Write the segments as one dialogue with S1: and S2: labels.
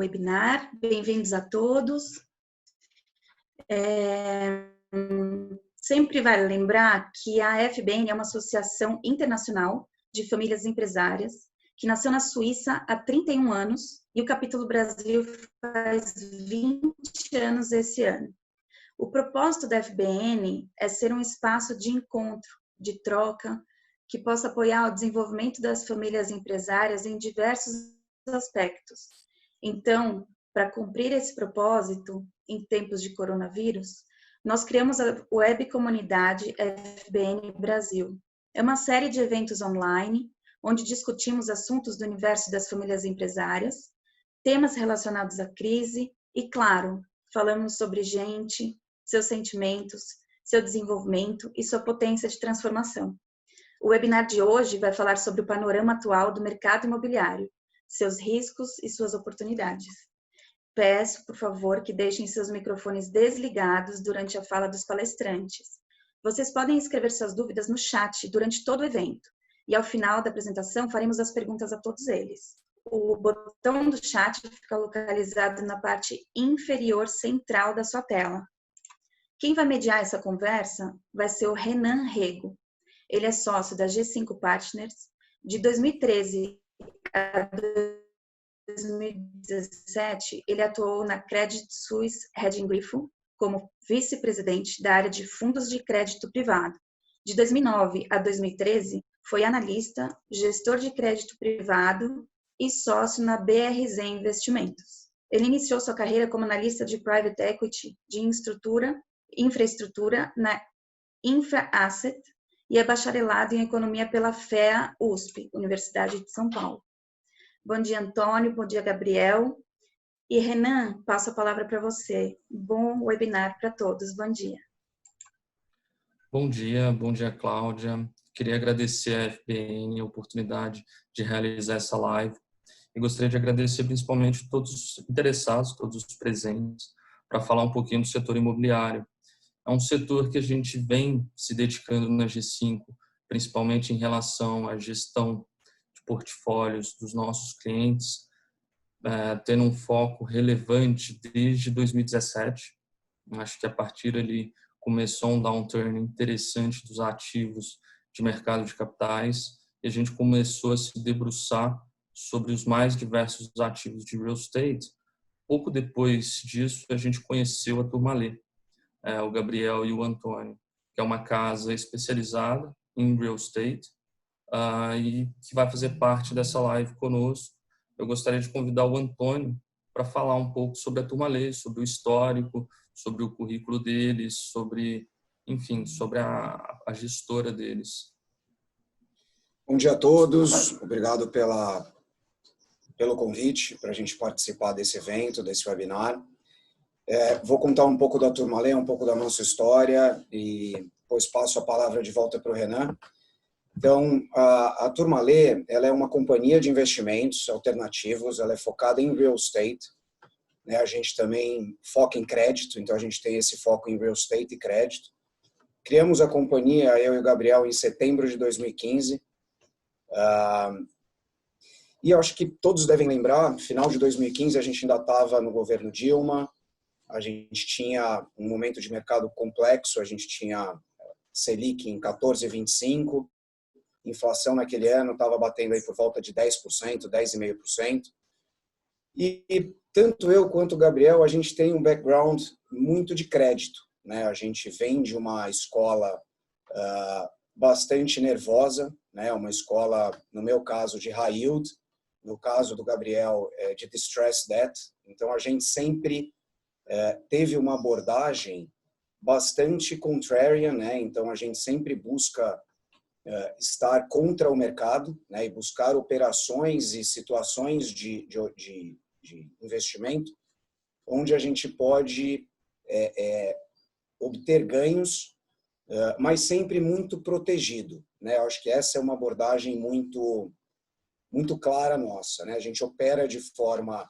S1: webinar. Bem-vindos a todos. Sempre vale lembrar que a FBN é uma associação internacional de famílias empresárias que nasceu na Suíça há 31 anos e o capítulo Brasil faz 20 anos esse ano. O propósito da FBN é ser um espaço de encontro, de troca, que possa apoiar o desenvolvimento das famílias empresárias em diversos aspectos. Então, para cumprir esse propósito, em tempos de coronavírus, nós criamos a Web Comunidade FBN Brasil. É uma série de eventos online, onde discutimos assuntos do universo das famílias empresárias, temas relacionados à crise e, claro, falamos sobre gente, seus sentimentos, seu desenvolvimento e sua potência de transformação. O webinar de hoje vai falar sobre o panorama atual do mercado imobiliário, seus riscos e suas oportunidades. Peço, por favor, que deixem seus microfones desligados durante a fala dos palestrantes. Vocês podem escrever suas dúvidas no chat durante todo o evento, e ao final da apresentação faremos as perguntas a todos eles. O botão do chat fica localizado na parte inferior central da sua tela. Quem vai mediar essa conversa vai ser o Renan Rego. Ele é sócio da G5 Partners. De 2013 a 2017, ele atuou na Credit Suisse Hedging Griffo como vice-presidente da área de fundos de crédito privado. De 2009 a 2013, foi analista, gestor de crédito privado e sócio na BRZ Investimentos. Ele iniciou sua carreira como analista de private equity de infraestrutura na InfraAsset e é bacharelado em economia pela FEA USP, Universidade de São Paulo. Bom dia, Antônio. Bom dia, Gabriel. E Renan, passo a palavra para você. Bom webinar para todos. Bom dia.
S2: Bom dia, Cláudia. Queria agradecer à FBN a oportunidade de realizar essa live e gostaria de agradecer principalmente todos os interessados, todos os presentes, para falar um pouquinho do setor imobiliário. É um setor que a gente vem se dedicando na G5, principalmente em relação à gestão de portfólios dos nossos clientes, tendo um foco relevante desde 2017. Acho que a partir ali começou um downturn interessante dos ativos de mercado de capitais e a gente começou a se debruçar sobre os mais diversos ativos de real estate. Pouco depois disso, a gente conheceu a Turmalê, o Gabriel e o Antônio, que é uma casa especializada em real estate e que vai fazer parte dessa live conosco. Eu gostaria de convidar o Antônio para falar um pouco sobre a Turmalê, sobre o histórico, sobre o currículo deles, sobre, enfim, sobre a gestora deles.
S3: Bom dia a todos, obrigado pelo convite para a gente participar desse evento, desse webinar. Vou contar um pouco da Turmalê, um pouco da nossa história e depois passo a palavra de volta para o Renan. Então, a Turmalê, ela é uma companhia de investimentos alternativos, ela é focada em real estate, né? A gente também foca em crédito, então a gente tem esse foco em real estate e crédito. Criamos a companhia, eu e o Gabriel, em setembro de 2015. E eu acho que todos devem lembrar, no final de 2015 a gente ainda estava no governo Dilma, a gente tinha um momento de mercado complexo, a gente tinha Selic em 14,25%, inflação naquele ano estava batendo aí por volta de 10%, 10,5%. E tanto eu quanto o Gabriel, a gente tem um background muito de crédito, né? A gente vem de uma escola bastante nervosa, né? Uma escola, no meu caso, de high yield, no caso do Gabriel, de distressed debt. Então, a gente sempre teve uma abordagem bastante contrarian, né? Então, a gente sempre busca estar contra o mercado, né? E buscar operações e situações de investimento onde a gente pode obter ganhos, mas sempre muito protegido, né? Eu acho que essa é uma abordagem muito clara nossa, né? A gente opera de forma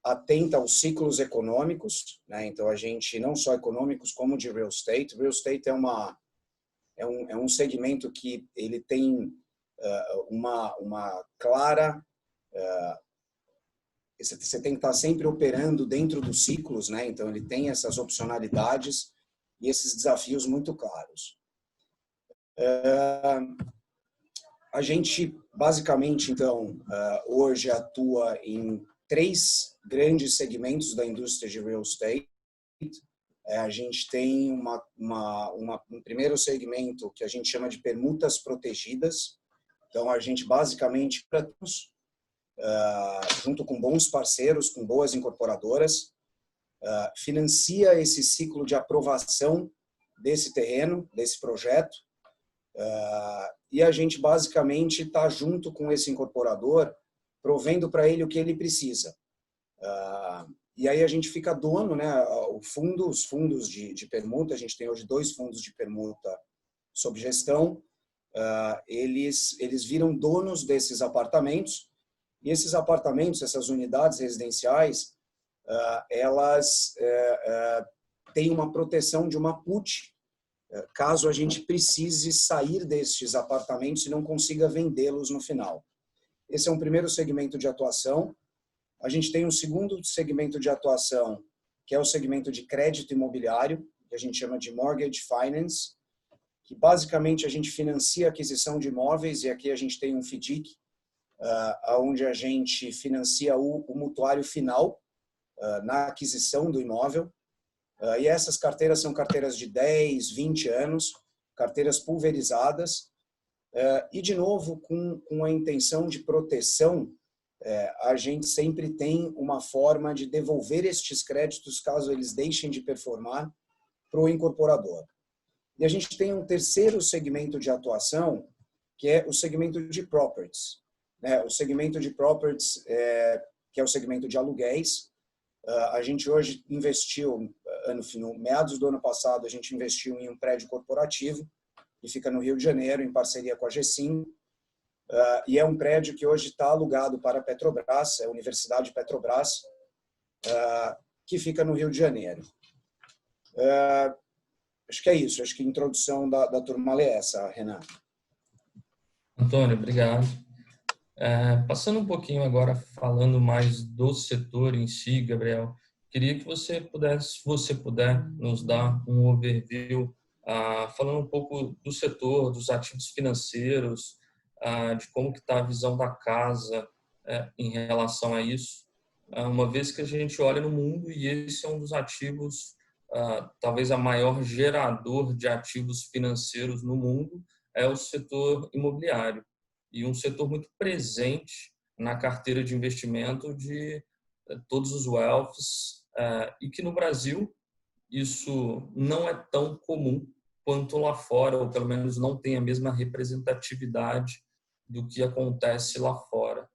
S3: atenta aos ciclos econômicos, né? Então a gente não só econômicos como de real estate. Real estate é um segmento que ele tem uma clara você tem que estar sempre operando dentro dos ciclos, né? Então ele tem essas opcionalidades e esses desafios muito claros. A gente basicamente então hoje atua em 3 grandes segmentos da indústria de real estate. A gente tem um primeiro segmento que a gente chama de permutas protegidas. Então a gente basicamente, junto com bons parceiros, com boas incorporadoras, financia esse ciclo de aprovação desse terreno, desse projeto, e a gente basicamente está junto com esse incorporador, provendo para ele o que ele precisa. E aí a gente fica dono, né? Os fundos de permuta, a gente tem hoje 2 fundos de permuta sob gestão, eles viram donos desses apartamentos, e esses apartamentos, essas unidades residenciais, elas têm uma proteção de uma put, caso a gente precise sair destes apartamentos e não consiga vendê-los no final. Esse é um primeiro segmento de atuação. A gente tem um segundo segmento de atuação, que é o segmento de crédito imobiliário, que a gente chama de mortgage finance, que basicamente a gente financia a aquisição de imóveis, e aqui a gente tem um FDIC, onde a gente financia o mutuário final na aquisição do imóvel. E essas carteiras são carteiras de 10, 20 anos, carteiras pulverizadas, e de novo com a intenção de proteção. A gente sempre tem uma forma de devolver estes créditos caso eles deixem de performar para o incorporador. E a gente tem um terceiro segmento de atuação, que é o segmento de properties. O segmento de properties, que é o segmento de aluguéis. A gente hoje investiu, no meados do ano passado, a gente investiu em um prédio corporativo, que fica no Rio de Janeiro, em parceria com a Gessim. E é um prédio que hoje está alugado para a Petrobras, é a Universidade Petrobras, que fica no Rio de Janeiro. Acho que é isso, acho que a introdução da turma é essa, Renan.
S2: Antônio, obrigado. Passando um pouquinho agora, falando mais do setor em si, Gabriel, queria que você pudesse, se você puder, nos dar um overview, falando um pouco do setor, dos ativos financeiros, de como que está a visão da casa em relação a isso, uma vez que a gente olha no mundo e esse é um dos ativos, talvez a maior gerador de ativos financeiros no mundo é o setor imobiliário e um setor muito presente na carteira de investimento de todos os wealths, e que no Brasil isso não é tão comum quanto lá fora, ou pelo menos não tem a mesma representatividade do que acontece lá fora.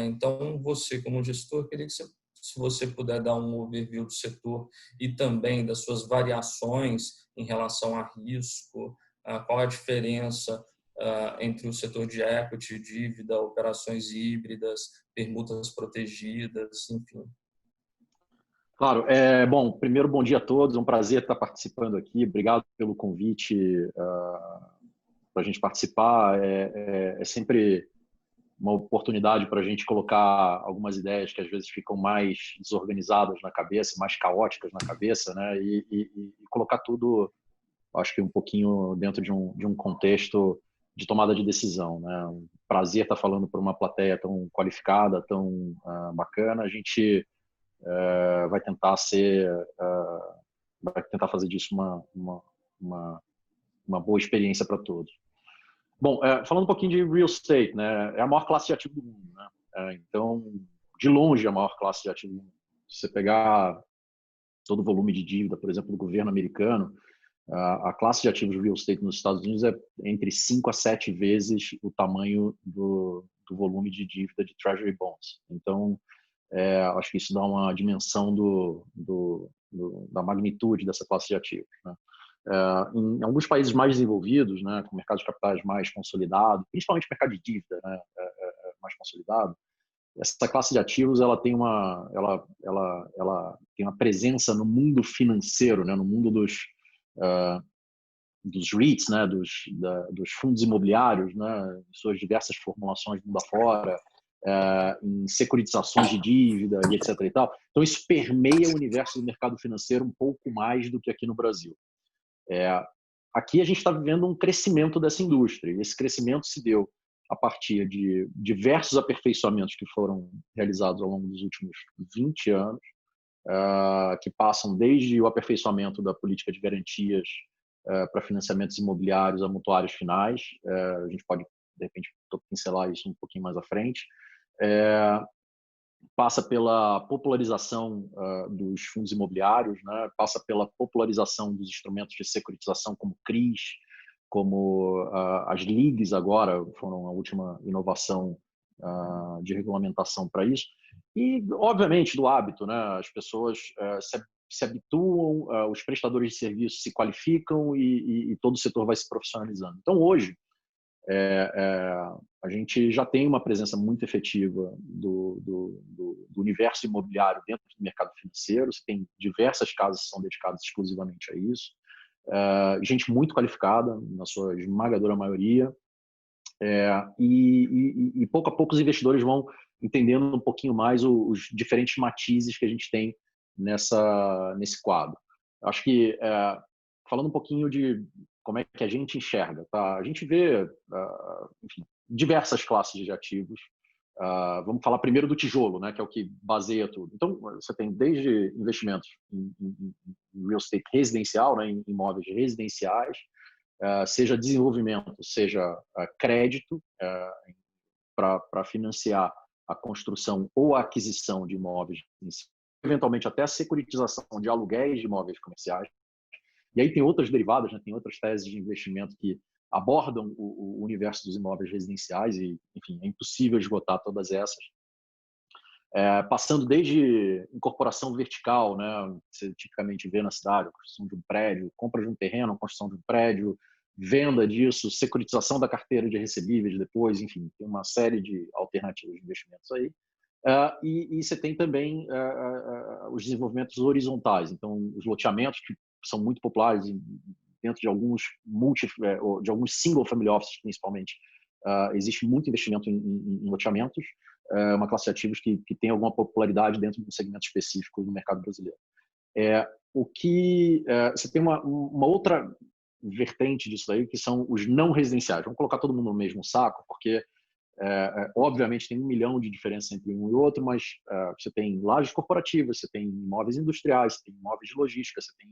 S2: Então, você como gestor, queria que se você puder dar um overview do setor e também das suas variações em relação a risco, qual a diferença entre o setor de equity, dívida, operações híbridas, permutas protegidas, enfim.
S4: Claro. Bom, primeiro, bom dia a todos. É um prazer estar participando aqui. Obrigado pelo convite para a gente participar. É sempre uma oportunidade para a gente colocar algumas ideias que às vezes ficam mais desorganizadas na cabeça, mais caóticas na cabeça, né? E colocar tudo, acho que um pouquinho dentro de um contexto de tomada de decisão, né? Um prazer estar falando para uma plateia tão qualificada, tão bacana. A gente vai tentar fazer disso uma boa experiência para todos. Bom, falando um pouquinho de real estate, né? É a maior classe de ativo do mundo, né? Então, de longe, a maior classe de ativo do mundo. Se você pegar todo o volume de dívida, por exemplo, do governo americano, a classe de ativos real estate nos Estados Unidos é entre 5 a 7 vezes o tamanho do volume de dívida de Treasury Bonds. Então, acho que isso dá uma dimensão da magnitude dessa classe de ativos, né? Em alguns países mais desenvolvidos, né, com mercados de capitais mais consolidado, principalmente o mercado de dívida, né, mais consolidado, essa classe de ativos ela tem uma presença no mundo financeiro, né, no mundo dos REITs, né, dos fundos imobiliários, né, suas diversas formulações mundo afora, em securitizações de dívida e etc. e tal. Então, isso permeia o universo do mercado financeiro um pouco mais do que aqui no Brasil. Aqui a gente está vivendo um crescimento dessa indústria, e esse crescimento se deu a partir de diversos aperfeiçoamentos que foram realizados ao longo dos últimos 20 anos, que passam desde o aperfeiçoamento da política de garantias para financiamentos imobiliários a mutuários finais. A gente pode, de repente, pincelar isso um pouquinho mais à frente. Passa pela popularização dos fundos imobiliários, né? Passa pela popularização dos instrumentos de securitização como CRIs, como as LIGs agora foram a última inovação de regulamentação para isso. E, obviamente, do hábito, né? As pessoas se habituam, os prestadores de serviço se qualificam e todo o setor vai se profissionalizando. Então, hoje, a gente já tem uma presença muito efetiva do universo imobiliário dentro do mercado financeiro. Você tem diversas casas que são dedicadas exclusivamente a isso. Gente muito qualificada, na sua esmagadora maioria. E pouco a pouco os investidores vão entendendo um pouquinho mais os diferentes matizes que a gente tem nesse quadro. Acho que, falando um pouquinho de como é que a gente enxerga, tá? A gente vê, enfim, diversas classes de ativos. Vamos falar primeiro do tijolo, né, que é o que baseia tudo. Então, você tem desde investimentos em real estate residencial, né, em imóveis residenciais, seja desenvolvimento, seja crédito para financiar a construção ou a aquisição de imóveis, eventualmente até a securitização de aluguéis de imóveis comerciais. E aí tem outras derivadas, né? Tem outras teses de investimento que abordam o universo dos imóveis residenciais e, enfim, é impossível esgotar todas essas. Passando desde incorporação vertical, né? Você tipicamente vê na cidade, a construção de um prédio, compra de um terreno, construção de um prédio, venda disso, securitização da carteira de recebíveis depois, enfim, tem uma série de alternativas de investimentos aí. E você tem também os desenvolvimentos horizontais, então os loteamentos que são muito populares dentro de alguns single family offices, principalmente. Existe muito investimento em loteamentos, uma classe de ativos que tem alguma popularidade dentro de um segmento específico do mercado brasileiro. Você tem uma outra vertente disso aí, que são os não residenciais. Vamos colocar todo mundo no mesmo saco, porque obviamente tem 1 milhão de diferença entre um e outro, mas você tem lajes corporativas, você tem imóveis industriais, você tem imóveis de logística, você tem,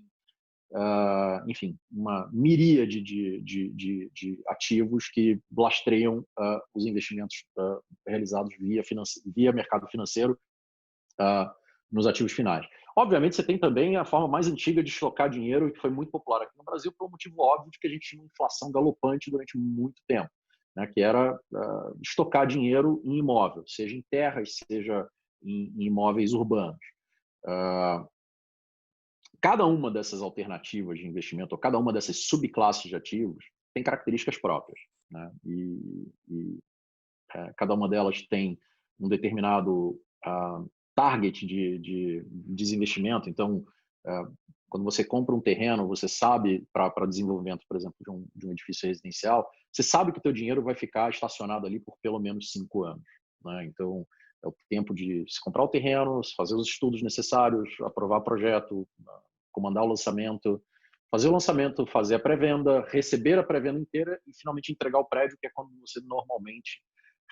S4: enfim, uma miríade de ativos que lastreiam os investimentos realizados via mercado financeiro nos ativos finais. Obviamente, você tem também a forma mais antiga de estocar dinheiro, que foi muito popular aqui no Brasil, por um motivo óbvio de que a gente tinha uma inflação galopante durante muito tempo, né, que era estocar dinheiro em imóvel, seja em terras, seja em imóveis urbanos. Cada uma dessas alternativas de investimento, ou cada uma dessas subclasses de ativos, tem características próprias, né? Cada uma delas tem um determinado target de desinvestimento. Então, quando você compra um terreno, você sabe, para desenvolvimento, por exemplo, de um edifício residencial, você sabe que o teu dinheiro vai ficar estacionado ali por pelo menos 5 anos, né? Então, é o tempo de se comprar o terreno, fazer os estudos necessários, aprovar o projeto, comandar o lançamento, fazer o lançamento, fazer a pré-venda, receber a pré-venda inteira e finalmente entregar o prédio, que é quando você normalmente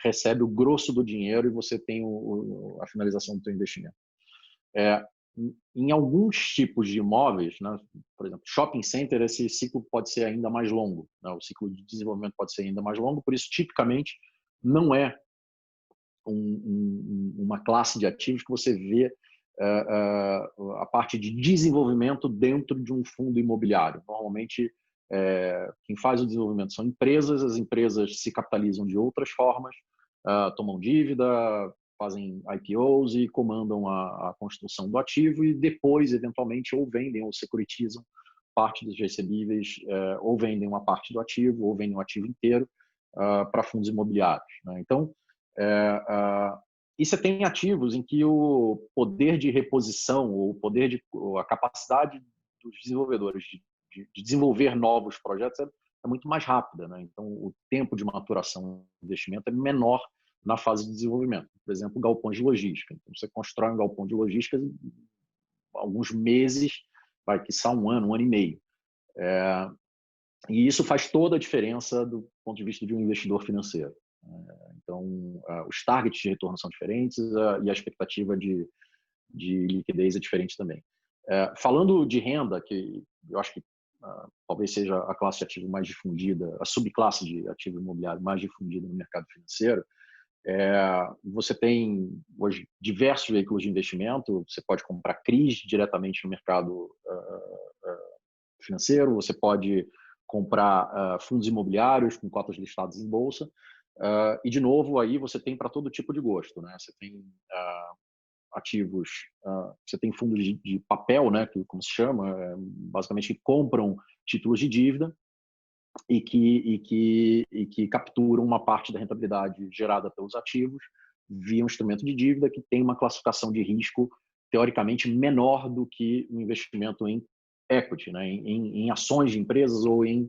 S4: recebe o grosso do dinheiro e você tem a finalização do seu investimento. Em alguns tipos de imóveis, né, por exemplo, shopping center, esse ciclo pode ser ainda mais longo, né, o ciclo de desenvolvimento pode ser ainda mais longo, por isso, tipicamente, não é uma classe de ativos que você vê a parte de desenvolvimento dentro de um fundo imobiliário. Normalmente, quem faz o desenvolvimento são empresas, as empresas se capitalizam de outras formas, tomam dívida, fazem IPOs e comandam a construção do ativo e depois, eventualmente, ou vendem ou securitizam parte dos recebíveis, ou vendem uma parte do ativo, ou vendem o ativo inteiro para fundos imobiliários, né? Então, e você tem ativos em que o poder de reposição, ou a capacidade dos desenvolvedores de desenvolver novos projetos é muito mais rápida, né? Então, o tempo de maturação do investimento é menor na fase de desenvolvimento. Por exemplo, galpões de logística. Então, você constrói um galpão de logística em alguns meses, vai quiçá um ano e meio. E isso faz toda a diferença do ponto de vista de um investidor financeiro. Então, os targets de retorno são diferentes e a expectativa de liquidez é diferente também. Falando de renda, que eu acho que talvez seja a classe de ativo mais difundida, a subclasse de ativo imobiliário mais difundida no mercado financeiro, você tem hoje diversos veículos de investimento. Você pode comprar CRIs diretamente no mercado financeiro, você pode comprar fundos imobiliários com cotas listadas em bolsa, e de novo aí você tem para todo tipo de gosto, né? Você tem ativos, você tem fundos de papel, né, que como se chama, basicamente que compram títulos de dívida e que capturam uma parte da rentabilidade gerada pelos ativos via um instrumento de dívida que tem uma classificação de risco teoricamente menor do que um investimento em equity, né, em ações de empresas ou em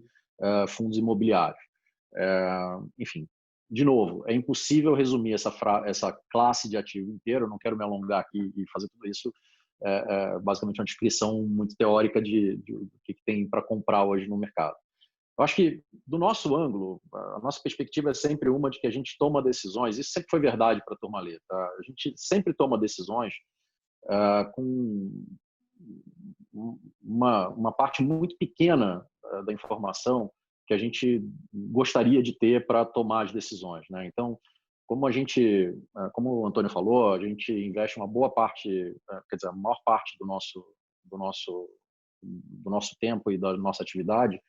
S4: fundos imobiliários. Enfim, de novo, é impossível resumir essa classe de ativo inteiro. Eu não quero me alongar aqui e fazer tudo isso. Basicamente uma descrição muito teórica do que tem para comprar hoje no mercado. Eu acho que, do nosso ângulo, a nossa perspectiva é sempre uma de que a gente toma decisões. Isso sempre foi verdade para a Turma Lê, tá? A gente sempre toma decisões com uma parte muito pequena da informação que a gente gostaria de ter para tomar as decisões, né? Então, como o Antônio falou, a gente investe uma boa parte, quer dizer, a maior parte do nosso tempo e da nossa atividade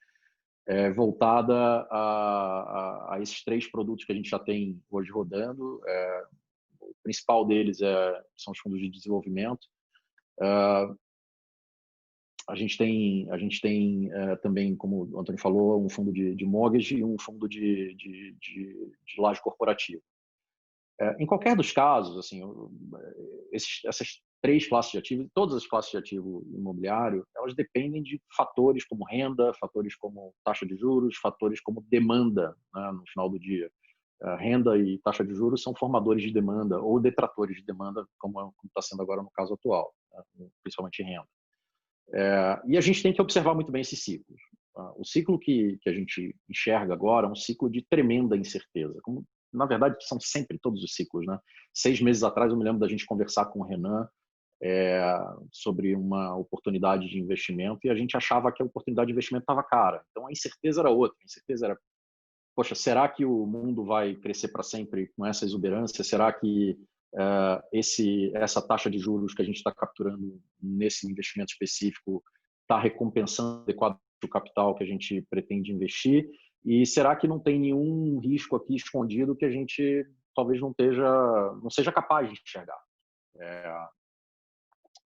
S4: voltada a esses 3 produtos que a gente já tem hoje rodando. O principal deles são os fundos de desenvolvimento. A gente tem também, como o Antônio falou, um fundo de mortgage e um fundo de laje corporativa. Em qualquer dos casos, assim, essas 3 classes de ativo, todas as classes de ativo imobiliário, elas dependem de fatores como renda, fatores como taxa de juros, fatores como demanda, né, no final do dia. Renda e taxa de juros são formadores de demanda ou detratores de demanda, como está sendo agora no caso atual, né, principalmente renda. E a gente tem que observar muito bem esses ciclos. O ciclo que a gente enxerga agora é um ciclo de tremenda incerteza, como na verdade são sempre todos os ciclos, né? 6 meses atrás eu me lembro da gente conversar com o Renan sobre uma oportunidade de investimento e a gente achava que a oportunidade de investimento estava cara. Então a incerteza era outra. A incerteza era, poxa, será que o mundo vai crescer para sempre com essa exuberância? Será que essa taxa de juros que a gente está capturando nesse investimento específico está recompensando adequadamente o capital que a gente pretende investir? E será que não tem nenhum risco aqui escondido que a gente talvez não seja capaz de enxergar?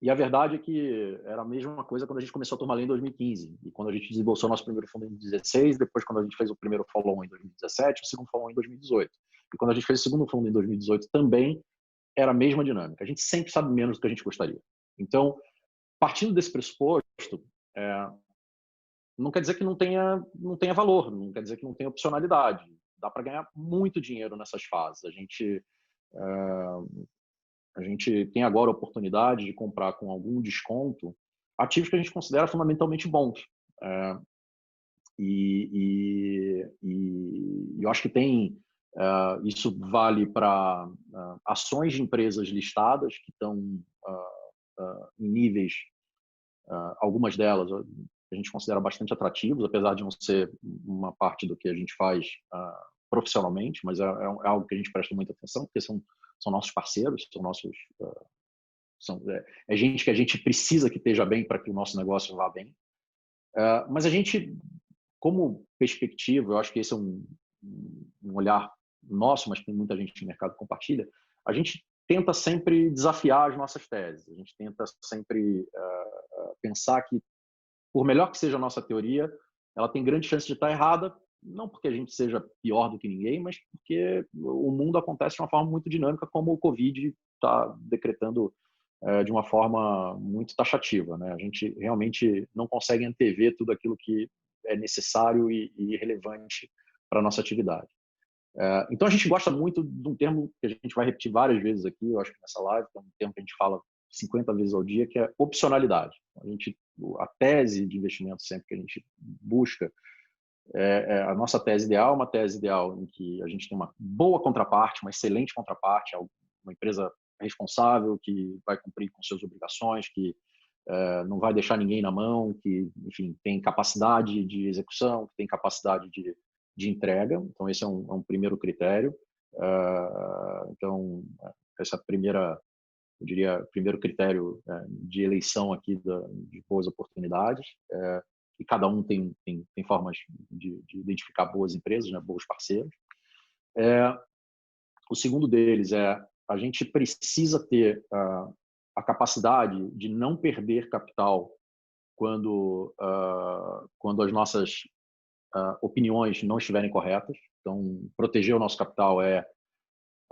S4: E a verdade é que era a mesma coisa quando a gente começou a Turma Lê em 2015. E quando a gente desembolsou nosso primeiro fundo em 2016, depois quando a gente fez o primeiro follow-on em 2017, o segundo follow-on em 2018. E quando a gente fez o segundo fundo em 2018 também, era a mesma dinâmica. A gente sempre sabe menos do que a gente gostaria. Então, partindo desse pressuposto, não quer dizer que não tenha valor, não quer dizer que não tenha opcionalidade. Dá para ganhar muito dinheiro nessas fases. A gente tem agora a oportunidade de comprar com algum desconto ativos que a gente considera fundamentalmente bons. E eu acho que isso vale para ações de empresas listadas que estão em níveis, algumas delas a gente considera bastante atrativos, apesar de não ser uma parte do que a gente faz profissionalmente, mas é algo que a gente presta muita atenção, porque são nossos parceiros, é gente que a gente precisa que esteja bem para que o nosso negócio vá bem. Mas a gente, como perspectiva, eu acho que esse é um olhar nosso, mas que muita gente no mercado compartilha, a gente tenta sempre desafiar as nossas teses, a gente tenta sempre pensar que, por melhor que seja a nossa teoria, ela tem grande chance de estar errada, não porque a gente seja pior do que ninguém, mas porque o mundo acontece de uma forma muito dinâmica, como o Covid está decretando de uma forma muito taxativa, né? A gente realmente não consegue antever tudo aquilo que é necessário e relevante para a nossa atividade. Então, a gente gosta muito de um termo que a gente vai repetir várias vezes aqui, eu acho que nessa live, que é um termo que a gente fala 50 vezes ao dia, que é opcionalidade. A tese de investimento sempre que a gente busca a nossa tese ideal, uma tese ideal em que a gente tem uma boa contraparte, uma excelente contraparte, uma empresa responsável que vai cumprir com suas obrigações, que não vai deixar ninguém na mão, que, enfim, tem capacidade de execução, que tem capacidade de entrega. Então, esse é um primeiro critério. Então, essa eu diria, primeiro critério de eleição aqui de boas oportunidades. E cada um tem formas de identificar boas empresas, né, bons parceiros. O segundo deles a gente precisa ter a capacidade de não perder capital quando as nossas opiniões não estiverem corretas. Então, proteger o nosso capital é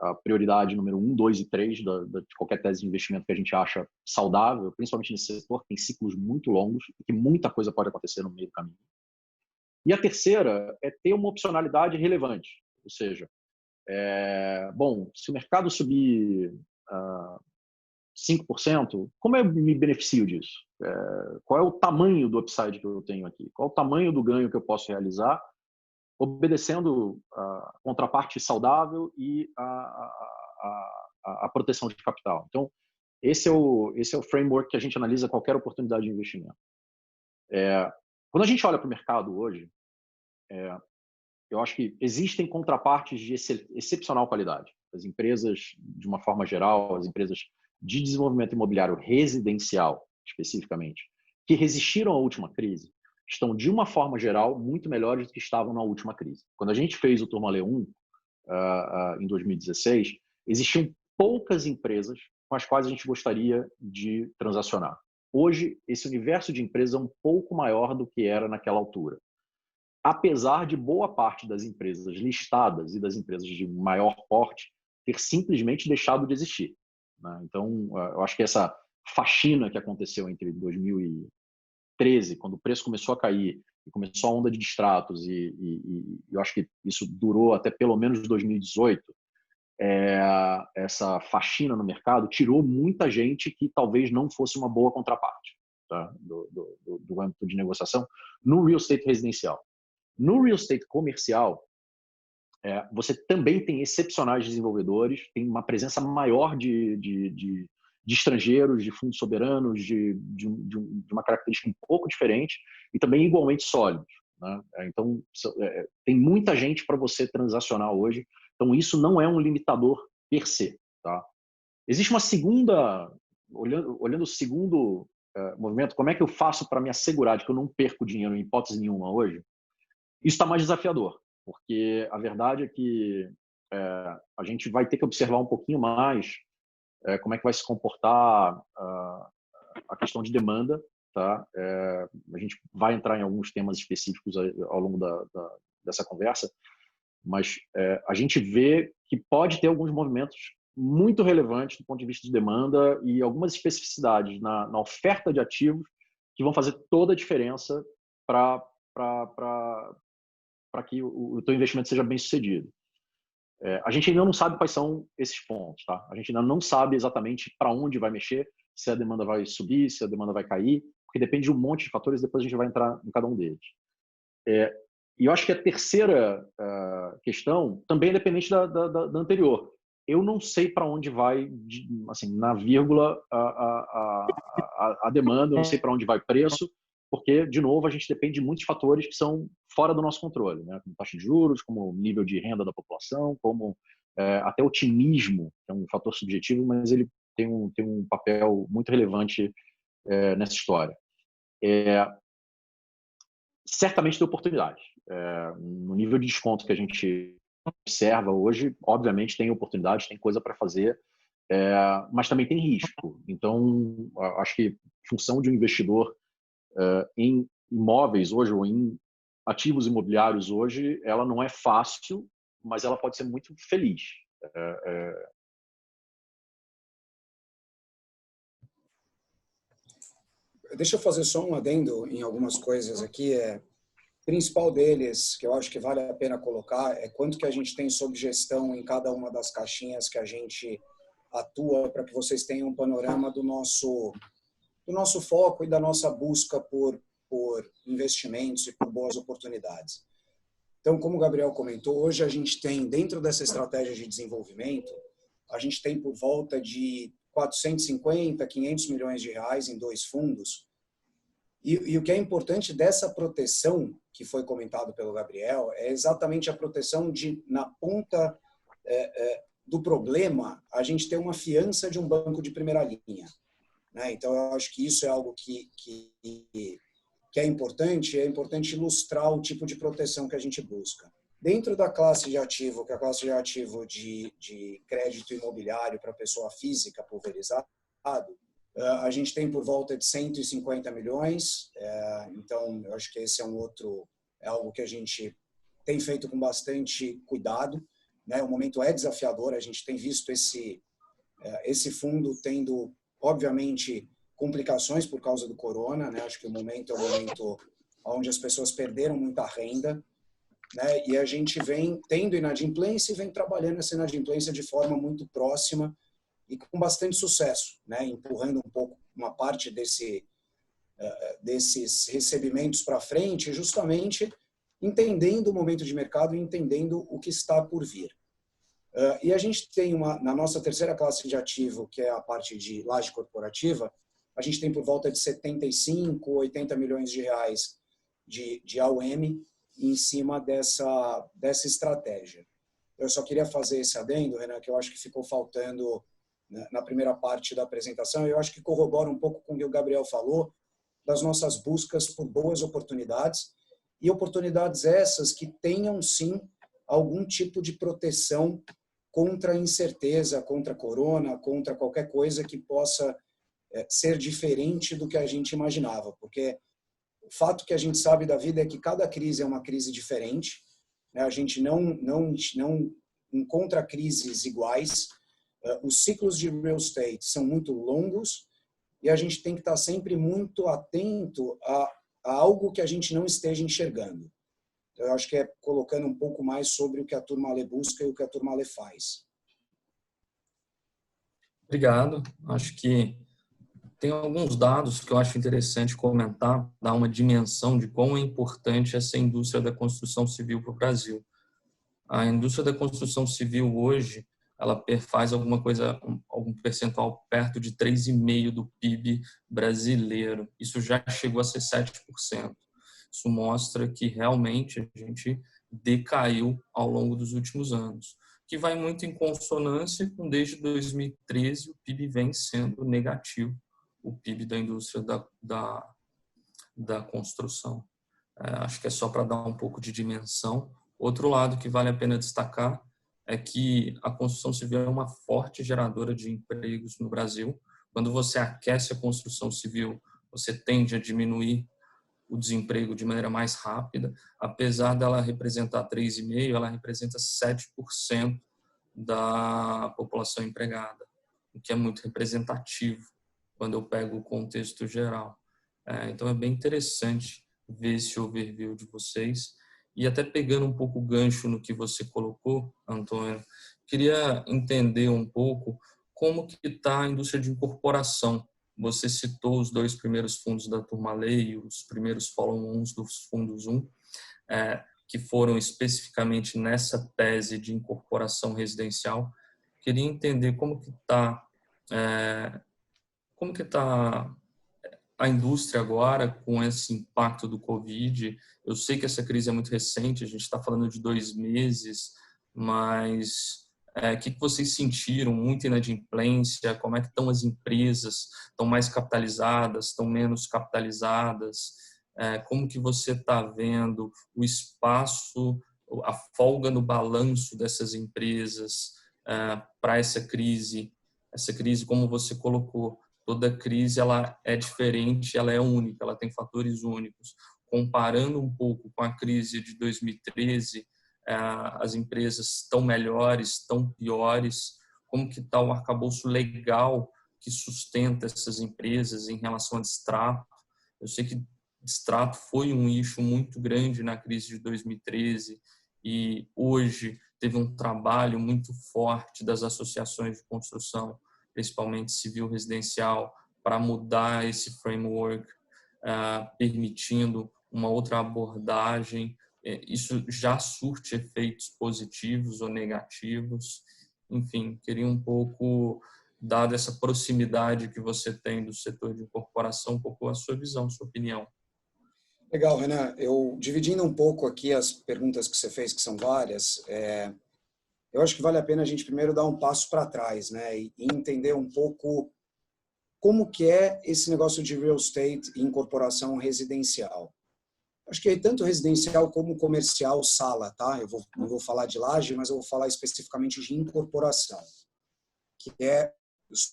S4: a prioridade número 1, 2 e 3 de qualquer tese de investimento que a gente acha saudável, principalmente nesse setor que tem ciclos muito longos e que muita coisa pode acontecer no meio do caminho. E a terceira é ter uma opcionalidade relevante, ou seja, bom, se o mercado subir 5%, como eu me beneficio disso? Qual é o tamanho do upside que eu tenho aqui? Qual é o tamanho do ganho que eu posso realizar obedecendo a contraparte saudável e a proteção de capital? Então, esse é o framework que a gente analisa qualquer oportunidade de investimento. Quando a gente olha para o mercado hoje, eu acho que existem contrapartes de excepcional qualidade. As empresas, de uma forma geral, as empresas de desenvolvimento imobiliário residencial, especificamente, que resistiram à última crise, estão, de uma forma geral, muito melhores do que estavam na última crise. Quando a gente fez o Turmalê 1, em 2016, existiam poucas empresas com as quais a gente gostaria de transacionar. Hoje, esse universo de empresas é um pouco maior do que era naquela altura. Apesar de boa parte das empresas listadas e das empresas de maior porte ter simplesmente deixado de existir, né? Então, eu acho que essa faxina que aconteceu entre 2013, quando o preço começou a cair, e começou a onda de distratos, e eu acho que isso durou até pelo menos 2018, essa faxina no mercado tirou muita gente que talvez não fosse uma boa contraparte, tá? do âmbito de negociação no real estate residencial. No real estate comercial, você também tem excepcionais desenvolvedores, tem uma presença maior de estrangeiros, de fundos soberanos, de uma característica um pouco diferente e também igualmente sólidos, né? Então, tem muita gente para você transacionar hoje. Então, isso não é um limitador per se, tá? Existe uma segunda, olhando o segundo movimento, como é que eu faço para me assegurar de que eu não perco dinheiro em hipótese nenhuma hoje? Isso está mais desafiador, porque a verdade é que a gente vai ter que observar um pouquinho mais como é que vai se comportar a questão de demanda, tá? A gente vai entrar em alguns temas específicos ao longo dessa conversa, mas a gente vê que pode ter alguns movimentos muito relevantes do ponto de vista de demanda e algumas especificidades na oferta de ativos que vão fazer toda a diferença para que o teu investimento seja bem sucedido. A gente ainda não sabe quais são esses pontos, tá? A gente ainda não sabe exatamente para onde vai mexer, se a demanda vai subir, se a demanda vai cair, porque depende de um monte de fatores, depois a gente vai entrar em cada um deles. E eu acho que a terceira questão também é dependente da anterior. Eu não sei para onde vai, assim, na vírgula, a demanda, eu não sei para onde vai o preço, porque, de novo, a gente depende de muitos fatores que são fora do nosso controle, né? Como taxa de juros, como nível de renda da população, como até otimismo, que é um fator subjetivo, mas ele tem um papel muito relevante nessa história. Certamente tem oportunidade. No nível de desconto que a gente observa hoje, obviamente tem oportunidade, tem coisa para fazer, mas também tem risco. Então, acho que a função de um investidor em imóveis hoje, ou em ativos imobiliários hoje, ela não é fácil, mas ela pode ser muito feliz.
S3: Deixa eu fazer só um adendo em algumas coisas aqui. principal deles, que eu acho que vale a pena colocar, é quanto que a gente tem sob gestão em cada uma das caixinhas que a gente atua, para que vocês tenham um panorama do nosso foco e da nossa busca por investimentos e por boas oportunidades. Então, como o Gabriel comentou, hoje a gente tem, dentro dessa estratégia de desenvolvimento, a gente tem por volta de 450, 500 milhões de reais em 2 fundos. E o que é importante dessa proteção, que foi comentado pelo Gabriel, é exatamente a proteção de, na ponta do problema, a gente ter uma fiança de um banco de primeira linha. Né? Então, eu acho que isso é algo que é importante ilustrar o tipo de proteção que a gente busca. Dentro da classe de ativo, que é a classe de ativo de crédito imobiliário para pessoa física pulverizado, a gente tem por volta de 150 milhões, então eu acho que esse é algo que a gente tem feito com bastante cuidado, né? O momento é desafiador, a gente tem visto esse fundo tendo, obviamente, complicações por causa do corona, né? Acho que o momento é um momento onde as pessoas perderam muita renda, né? E a gente vem tendo inadimplência e vem trabalhando essa inadimplência de forma muito próxima e com bastante sucesso, né? Empurrando um pouco uma parte desses recebimentos para frente, justamente entendendo o momento de mercado e entendendo o que está por vir. E a gente tem na nossa terceira classe de ativo, que é a parte de laje corporativa, a gente tem por volta de 75, 80 milhões de reais de AUM em cima dessa estratégia. Eu só queria fazer esse adendo, Renan, que eu acho que ficou faltando na primeira parte da apresentação. Eu acho que corrobora um pouco com o que o Gabriel falou, das nossas buscas por boas oportunidades, e oportunidades essas que tenham, sim, algum tipo de proteção contra a incerteza, contra a corona, contra qualquer coisa que possa ser diferente do que a gente imaginava. Porque o fato que a gente sabe da vida é que cada crise é uma crise diferente, né? A gente não encontra crises iguais. Os ciclos de real estate são muito longos e a gente tem que estar sempre muito atento a algo que a gente não esteja enxergando. Eu acho que é colocando um pouco mais sobre o que a Turmalê busca e o que a Turmalê faz.
S2: Obrigado. Acho que tem alguns dados que eu acho interessante comentar, dar uma dimensão de quão é importante essa indústria da construção civil para o Brasil. A indústria da construção civil hoje, ela faz alguma coisa, algum percentual perto de 3,5% do PIB brasileiro. Isso já chegou a ser 7%. Isso mostra que realmente a gente decaiu ao longo dos últimos anos, que vai muito em consonância com desde 2013 o PIB vem sendo negativo, o PIB da indústria da construção. Acho que é só para dar um pouco de dimensão. Outro lado que vale a pena destacar é que a construção civil é uma forte geradora de empregos no Brasil. Quando você aquece a construção civil, você tende a diminuir o desemprego de maneira mais rápida. Apesar dela representar 3,5%, ela representa 7% da população empregada, o que é muito representativo quando eu pego o contexto geral. Então é bem interessante ver esse overview de vocês. E até pegando um pouco o gancho no que você colocou, Antônio, queria entender um pouco como que está a indústria de incorporação. Você citou os 2 primeiros fundos da Turmalê e os primeiros follow-ons dos fundos 1, que foram especificamente nessa tese de incorporação residencial. Queria entender como que está a indústria agora com esse impacto do Covid. Eu sei que essa crise é muito recente, a gente está falando de 2 meses, mas o que vocês sentiram? Muita inadimplência? Como é que estão as empresas? Estão mais capitalizadas? Estão menos capitalizadas? Como que você está vendo o espaço, a folga no balanço dessas empresas para essa crise? Essa crise, como você colocou, toda crise ela é diferente, ela é única, ela tem fatores únicos. Comparando um pouco com a crise de 2013, as empresas estão melhores, estão piores? Como que está o arcabouço legal que sustenta essas empresas em relação a extrato? Eu sei que distrato foi um issue muito grande na crise de 2013 e hoje teve um trabalho muito forte das associações de construção, principalmente civil residencial, para mudar esse framework, permitindo uma outra abordagem. Isso já surte efeitos positivos ou negativos. Enfim, queria um pouco, dada essa proximidade que você tem do setor de incorporação, um pouco a sua visão, a sua opinião.
S3: Legal, Renan. Eu, dividindo um pouco aqui as perguntas que você fez, que são várias, eu acho que vale a pena a gente primeiro dar um passo para trás, né, e entender um pouco como que é esse negócio de real estate e incorporação residencial. Acho que é tanto residencial como comercial, sala, tá? Não vou falar de laje, mas eu vou falar especificamente de incorporação, que é,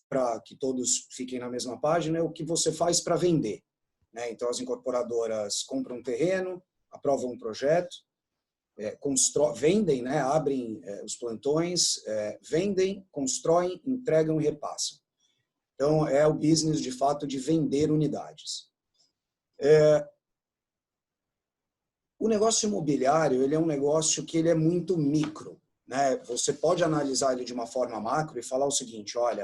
S3: para que todos fiquem na mesma página, é o que você faz para vender, né? Então, as incorporadoras compram um terreno, aprovam um projeto, vendem, né? Abrem os plantões, vendem, constroem, entregam e repassam. Então, é o business, de fato, de vender unidades. O negócio imobiliário, ele é um negócio que ele é muito micro, né? Você pode analisar ele de uma forma macro e falar o seguinte, olha,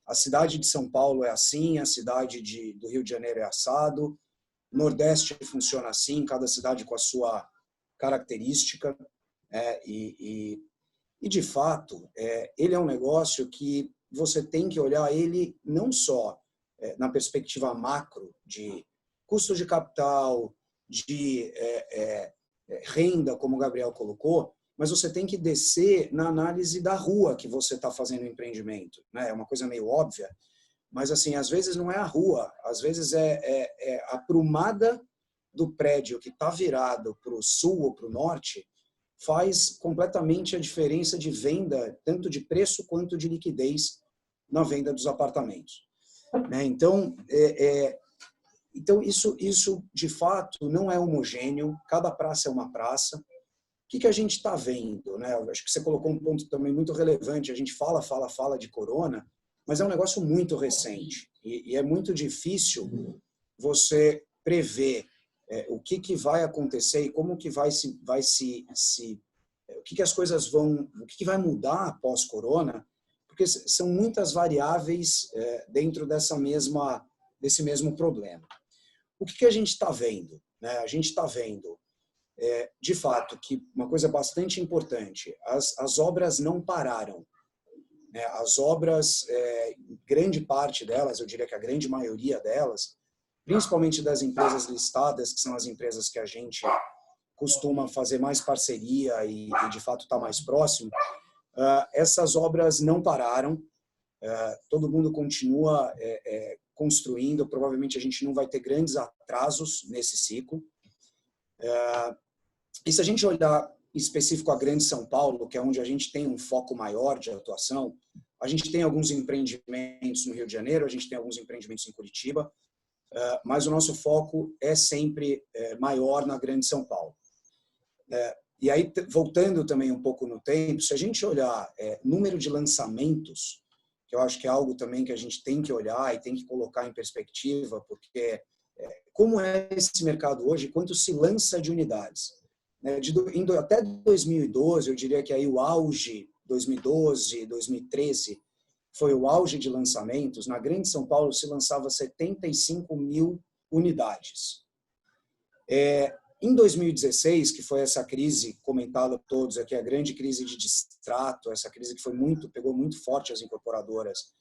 S3: a cidade de São Paulo é assim, a cidade do Rio de Janeiro é assado, o Nordeste funciona assim, cada cidade com a sua característica, e de fato, ele é um negócio que você tem que olhar ele não só na perspectiva macro de custo de capital, de renda, como o Gabriel colocou, mas você tem que descer na análise da rua que você está fazendo o empreendimento, né? É uma coisa meio óbvia, mas assim, às vezes não é a rua, às vezes é a prumada do prédio que está virado para o sul ou para o norte, faz completamente a diferença de venda, tanto de preço quanto de liquidez na venda dos apartamentos, né? Então, então isso, de fato, não é homogêneo, cada praça é uma praça. O que a gente está vendo, né? Eu acho que você colocou um ponto também muito relevante, a gente fala de corona, mas é um negócio muito recente e é muito difícil você prever o que vai acontecer e como que o que as coisas vão, o que vai mudar após corona, porque são muitas variáveis dentro desse mesmo problema. O que a gente está vendo, né? A gente está vendo, de fato, que uma coisa bastante importante, as obras não pararam, né? As obras, grande parte delas, eu diria que a grande maioria delas, principalmente das empresas listadas, que são as empresas que a gente costuma fazer mais parceria e de fato está mais próximo, essas obras não pararam, todo mundo continua construindo, provavelmente a gente não vai ter grandes atrasos nesse ciclo. E se a gente olhar em específico a Grande São Paulo, que é onde a gente tem um foco maior de atuação, a gente tem alguns empreendimentos no Rio de Janeiro, a gente tem alguns empreendimentos em Curitiba, mas o nosso foco é sempre maior na Grande São Paulo. E aí, voltando também um pouco no tempo, se a gente olhar número de lançamentos, que eu acho que é algo também que a gente tem que olhar e tem que colocar em perspectiva, porque como é esse mercado hoje, quanto se lança de unidades. Até 2012, eu diria que aí o auge, 2012, 2013, foi o auge de lançamentos. Na Grande São Paulo se lançava 75 mil unidades. Em 2016, que foi essa crise comentada por todos aqui, a grande crise de distrato, essa crise que pegou muito forte as incorporadoras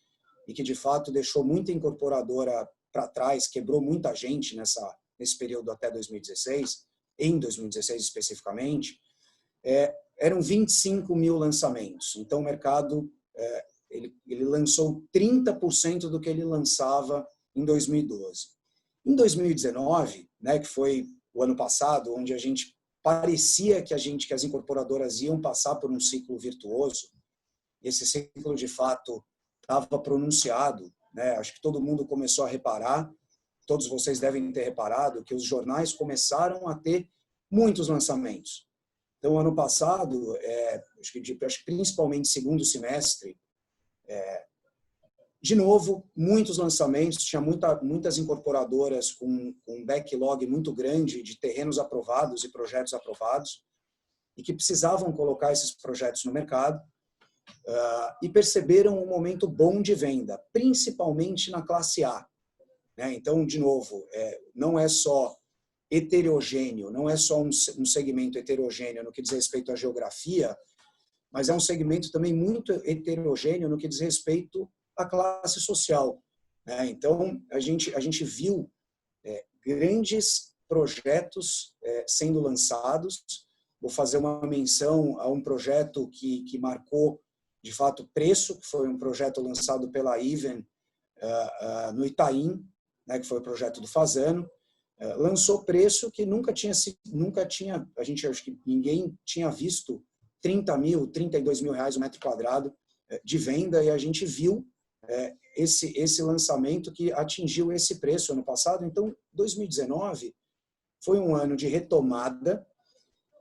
S3: e que de fato deixou muita incorporadora para trás, quebrou muita gente nesse período até 2016, em 2016 especificamente, eram 25 mil lançamentos. Então o mercado ele lançou 30% do que ele lançava em 2012. Em 2019, né, que foi o ano passado, onde a gente parecia que as incorporadoras iam passar por um ciclo virtuoso, esse ciclo de fato estava pronunciado, né? Acho que todo mundo começou a reparar, todos vocês devem ter reparado, que os jornais começaram a ter muitos lançamentos. Então, ano passado, acho que principalmente segundo semestre, De novo, muitos lançamentos, tinha muitas incorporadoras com um backlog muito grande de terrenos aprovados e projetos aprovados, e que precisavam colocar esses projetos no mercado, e perceberam um momento bom de venda, principalmente na classe A. Então, de novo, não é só heterogêneo, não é só um segmento heterogêneo no que diz respeito à geografia, mas é um segmento também muito heterogêneo no que diz respeito à classe social. Então, a gente viu grandes projetos sendo lançados. Vou fazer uma menção a um projeto que marcou, de fato, preço, que foi um projeto lançado pela Even no Itaim, que foi o projeto do Fasano. Lançou preço que nunca tinha, a gente acho que ninguém tinha visto 30 mil, 32 mil reais o metro quadrado de venda, e a gente viu esse lançamento que atingiu esse preço ano passado. Então, 2019 foi um ano de retomada.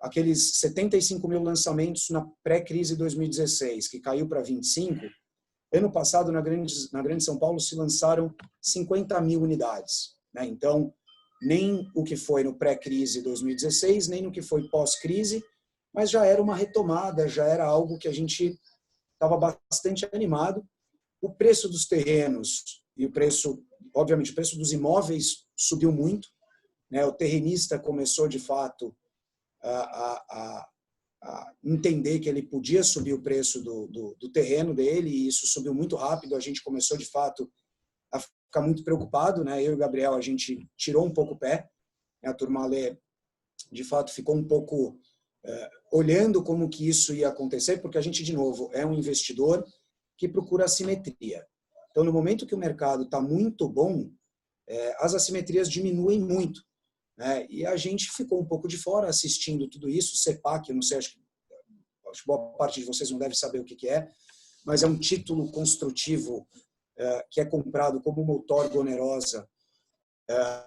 S3: Aqueles 75 mil lançamentos na pré-crise 2016, que caiu para 25, ano passado, na Grande São Paulo, se lançaram 50 mil unidades. Então, nem o que foi no pré-crise 2016, nem no que foi pós-crise, mas já era uma retomada, já era algo que a gente estava bastante animado. O preço dos terrenos e o preço, obviamente, o preço dos imóveis subiu muito. O terrenista começou, de fato, a entender que ele podia subir o preço do terreno dele, e isso subiu muito rápido. A gente começou, de fato, a ficar muito preocupado. Eu e o Gabriel, a gente tirou um pouco o pé. A Turmalé, de fato, ficou um pouco olhando como que isso ia acontecer, porque a gente, de novo, é um investidor que procura assimetria. Então, no momento que o mercado está muito bom, as assimetrias diminuem muito. E a gente ficou um pouco de fora assistindo tudo isso. CEPAC, eu não sei, acho que boa parte de vocês não deve saber o que é, mas é um título construtivo que é comprado como uma outorga onerosa,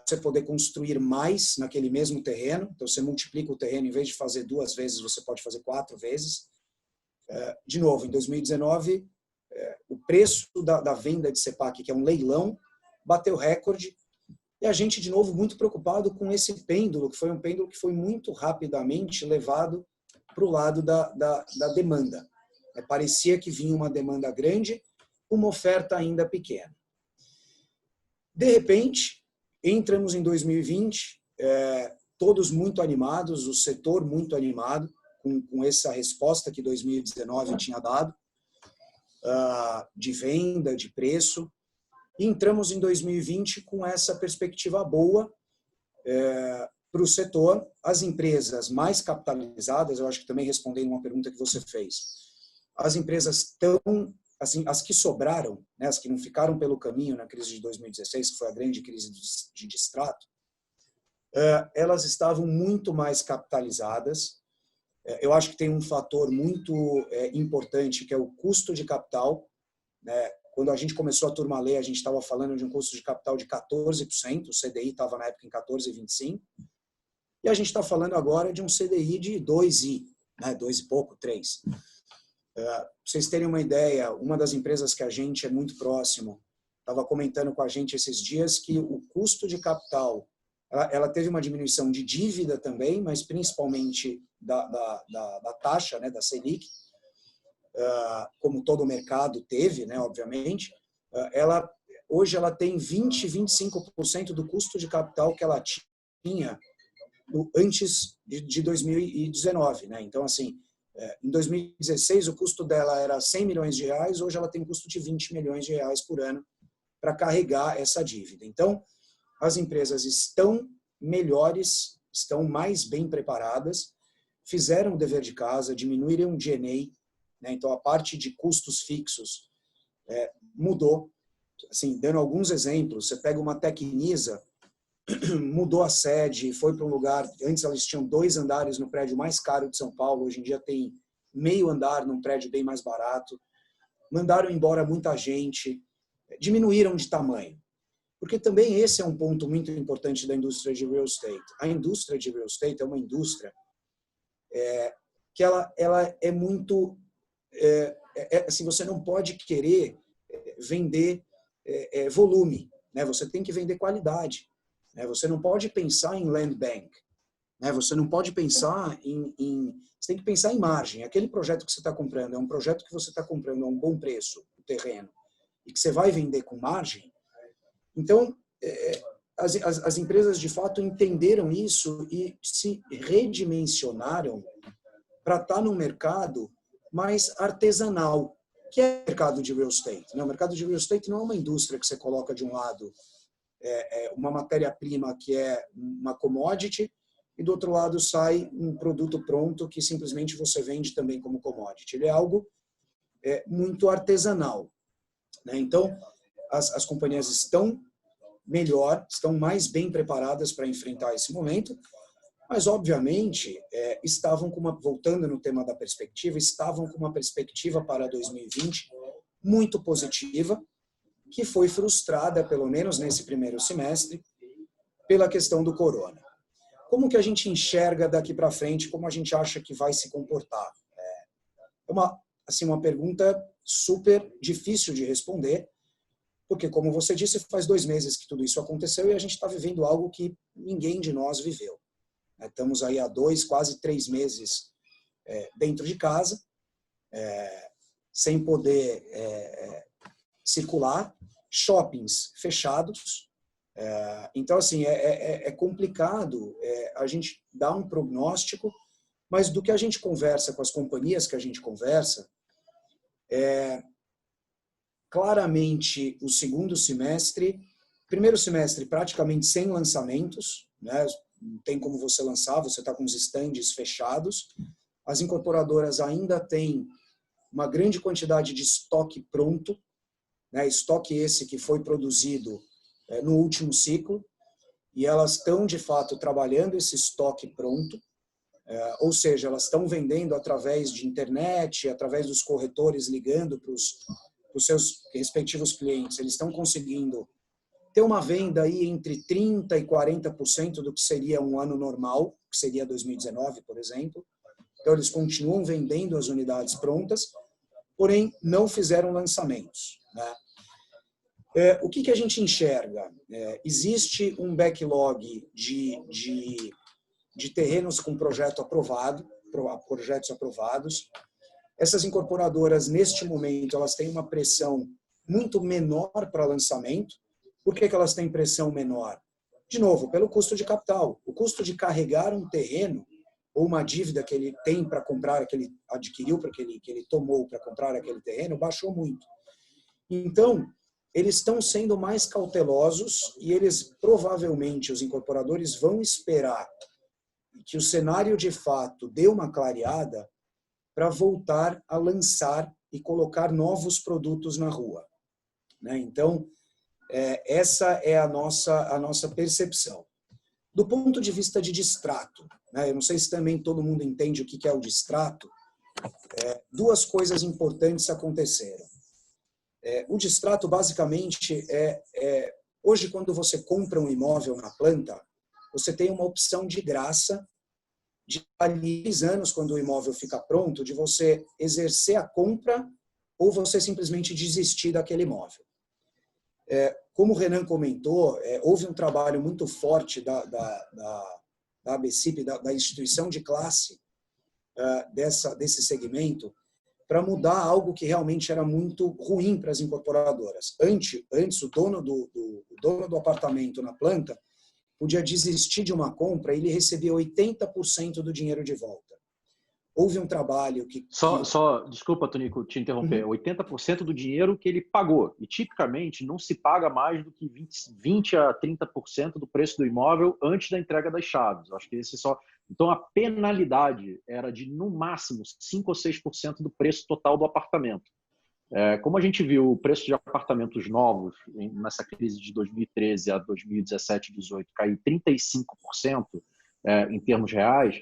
S3: você poder construir mais naquele mesmo terreno. Então, você multiplica o terreno, em vez de fazer 2 vezes, você pode fazer 4 vezes. De novo, em 2019, o preço da venda de CEPAC, que é um leilão, bateu recorde. E a gente, de novo, muito preocupado com esse pêndulo, que foi um pêndulo que foi muito rapidamente levado para o lado da demanda. Parecia que vinha uma demanda grande, uma oferta ainda pequena. De repente, entramos em 2020, todos muito animados, o setor muito animado, com essa resposta que 2019 tinha dado, de venda, de preço. E entramos em 2020 com essa perspectiva boa para o setor. As empresas mais capitalizadas, eu acho que também respondendo uma pergunta que você fez, as empresas estão, assim, as que sobraram, as que não ficaram pelo caminho na crise de 2016, que foi a grande crise de distrato, elas estavam muito mais capitalizadas. Eu acho que tem um fator muito importante, que é o custo de capital. Quando a gente começou a Turmalé, a gente estava falando de um custo de capital de 14%, o CDI estava na época em 14,25%, e a gente está falando agora de um CDI de 2 e pouco, 3. Para vocês terem uma ideia, uma das empresas que a gente é muito próximo estava comentando com a gente esses dias que o custo de capital, ela teve uma diminuição de dívida também, mas principalmente da taxa, da Selic, como todo o mercado teve, obviamente. Hoje ela tem 20-25% do custo de capital que ela tinha antes de 2019. Então, assim, em 2016 o custo dela era 100 milhões de reais, hoje ela tem um custo de 20 milhões de reais por ano para carregar essa dívida. Então, as empresas estão melhores, estão mais bem preparadas, fizeram o dever de casa, diminuíram o G&A. Então, a parte de custos fixos mudou. Assim, dando alguns exemplos, você pega uma Tecnisa, mudou a sede, foi para um lugar, antes elas tinham 2 andares no prédio mais caro de São Paulo, hoje em dia tem meio andar num prédio bem mais barato. Mandaram embora muita gente, diminuíram de tamanho. Porque também esse é um ponto muito importante da indústria de real estate. A indústria de real estate é uma indústria que ela é muito... assim, você não pode querer vender volume, né? Você tem que vender qualidade, né? Você não pode pensar em land bank, né? Você não pode pensar você tem que pensar em margem. Aquele projeto que você está comprando é um projeto que você está comprando a um bom preço, o terreno, e que você vai vender com margem. Então, as empresas de fato entenderam isso e se redimensionaram para estar num mercado mais artesanal, que é o mercado de real estate. O mercado de real estate não é uma indústria que você coloca de um lado uma matéria-prima que é uma commodity e do outro lado sai um produto pronto que simplesmente você vende também como commodity. Ele é algo muito artesanal, né? Então, as companhias estão melhor, estão mais bem preparadas para enfrentar esse momento, mas, obviamente, estavam voltando no tema da perspectiva, estavam com uma perspectiva para 2020 muito positiva, que foi frustrada, pelo menos nesse primeiro semestre, pela questão do corona. Como que a gente enxerga daqui para frente, como a gente acha que vai se comportar? É uma pergunta super difícil de responder, porque, como você disse, faz 2 meses que tudo isso aconteceu e a gente está vivendo algo que ninguém de nós viveu. Estamos aí há 2, quase 3 meses dentro de casa, sem poder circular, shoppings fechados. Então, assim, é complicado a gente dar um prognóstico, mas do que a gente conversa com as companhias que a gente conversa, claramente o segundo semestre, primeiro semestre praticamente sem lançamentos, né? Não tem como você lançar, você está com os estandes fechados. As incorporadoras ainda têm uma grande quantidade de estoque pronto, né? Estoque esse que foi produzido no último ciclo, e elas estão, de fato, trabalhando esse estoque pronto, ou seja, elas estão vendendo através de internet, através dos corretores ligando para os seus respectivos clientes. Eles estão conseguindo ter uma venda aí entre 30% e 40% do que seria um ano normal, que seria 2019, por exemplo. Então, eles continuam vendendo as unidades prontas, porém, não fizeram lançamentos, né? O que a gente enxerga? Existe um backlog de terrenos com projetos aprovados. Essas incorporadoras, neste momento, elas têm uma pressão muito menor para lançamento. Por que elas têm pressão menor? De novo, pelo custo de capital. O custo de carregar um terreno ou uma dívida que ele tem para comprar, que ele adquiriu, que ele tomou para comprar aquele terreno, baixou muito. Então, eles estão sendo mais cautelosos e eles, provavelmente, os incorporadores vão esperar que o cenário, de fato, dê uma clareada para voltar a lançar e colocar novos produtos na rua, né? Então, essa é a nossa percepção. Do ponto de vista de distrato, né? Eu não sei se também todo mundo entende o que é o distrato. 2 coisas importantes aconteceram. O distrato, basicamente, hoje, quando você compra um imóvel na planta, você tem uma opção de graça de ali 3 anos, quando o imóvel fica pronto, de você exercer a compra ou você simplesmente desistir daquele imóvel. Como o Renan comentou, houve um trabalho muito forte da ABCIP, da instituição de classe desse segmento, para mudar algo que realmente era muito ruim para as incorporadoras. Antes o dono do apartamento na planta podia desistir de uma compra e ele recebia 80% do dinheiro de volta. Houve um trabalho que...
S4: Desculpa, Tonico, te interromper. 80% do dinheiro que ele pagou. E, tipicamente, não se paga mais do que 20 a 30% do preço do imóvel antes da entrega das chaves. Acho que esse só... Então, a penalidade era de, no máximo, 5 ou 6% do preço total do apartamento. Como a gente viu o preço de apartamentos novos nessa crise de 2013 a 2017 e 2018 cair 35% em termos reais,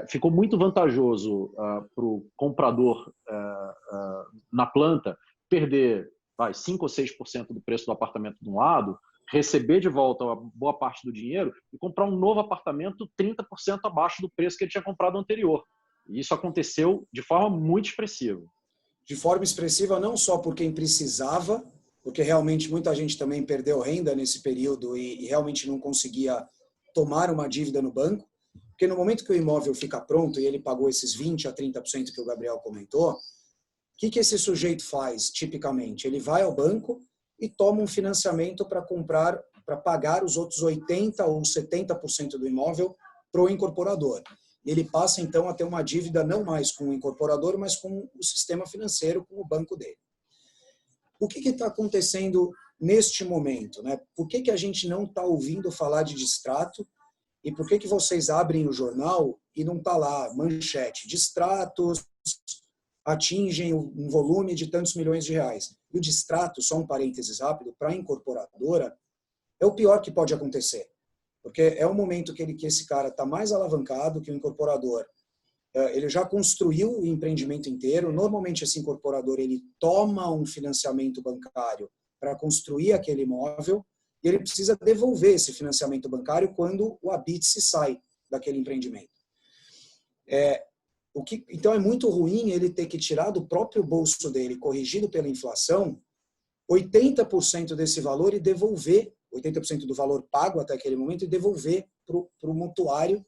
S4: ficou muito vantajoso para o comprador na planta perder 5 ou 6% do preço do apartamento de um lado, receber de volta uma boa parte do dinheiro e comprar um novo apartamento 30% abaixo do preço que ele tinha comprado anterior. E isso aconteceu de forma muito expressiva.
S3: De forma expressiva, não só por quem precisava porque realmente muita gente também perdeu renda nesse período e realmente não conseguia tomar uma dívida no banco, porque no momento que o imóvel fica pronto e ele pagou esses 20% a 30% que o Gabriel comentou, o que esse sujeito faz tipicamente? Ele vai ao banco e toma um financiamento para pagar os outros 80% ou 70% do imóvel para o incorporador. Ele passa então a ter uma dívida não mais com o incorporador, mas com o sistema financeiro, com o banco dele. O que está acontecendo neste momento, né? Por que a gente não está ouvindo falar de distrato e por que vocês abrem o jornal e não está lá manchete, distratos atingem um volume de tantos milhões de reais? E o distrato, só um parênteses rápido, para a incorporadora, é o pior que pode acontecer, porque é o momento que esse cara está mais alavancado, que o incorporador ele já construiu o empreendimento inteiro. Normalmente esse incorporador ele toma um financiamento bancário para construir aquele imóvel e ele precisa devolver esse financiamento bancário quando o habite se sai daquele empreendimento. Então é muito ruim ele ter que tirar do próprio bolso dele, corrigido pela inflação, 80% desse valor e devolver, 80% do valor pago até aquele momento e devolver para o mutuário,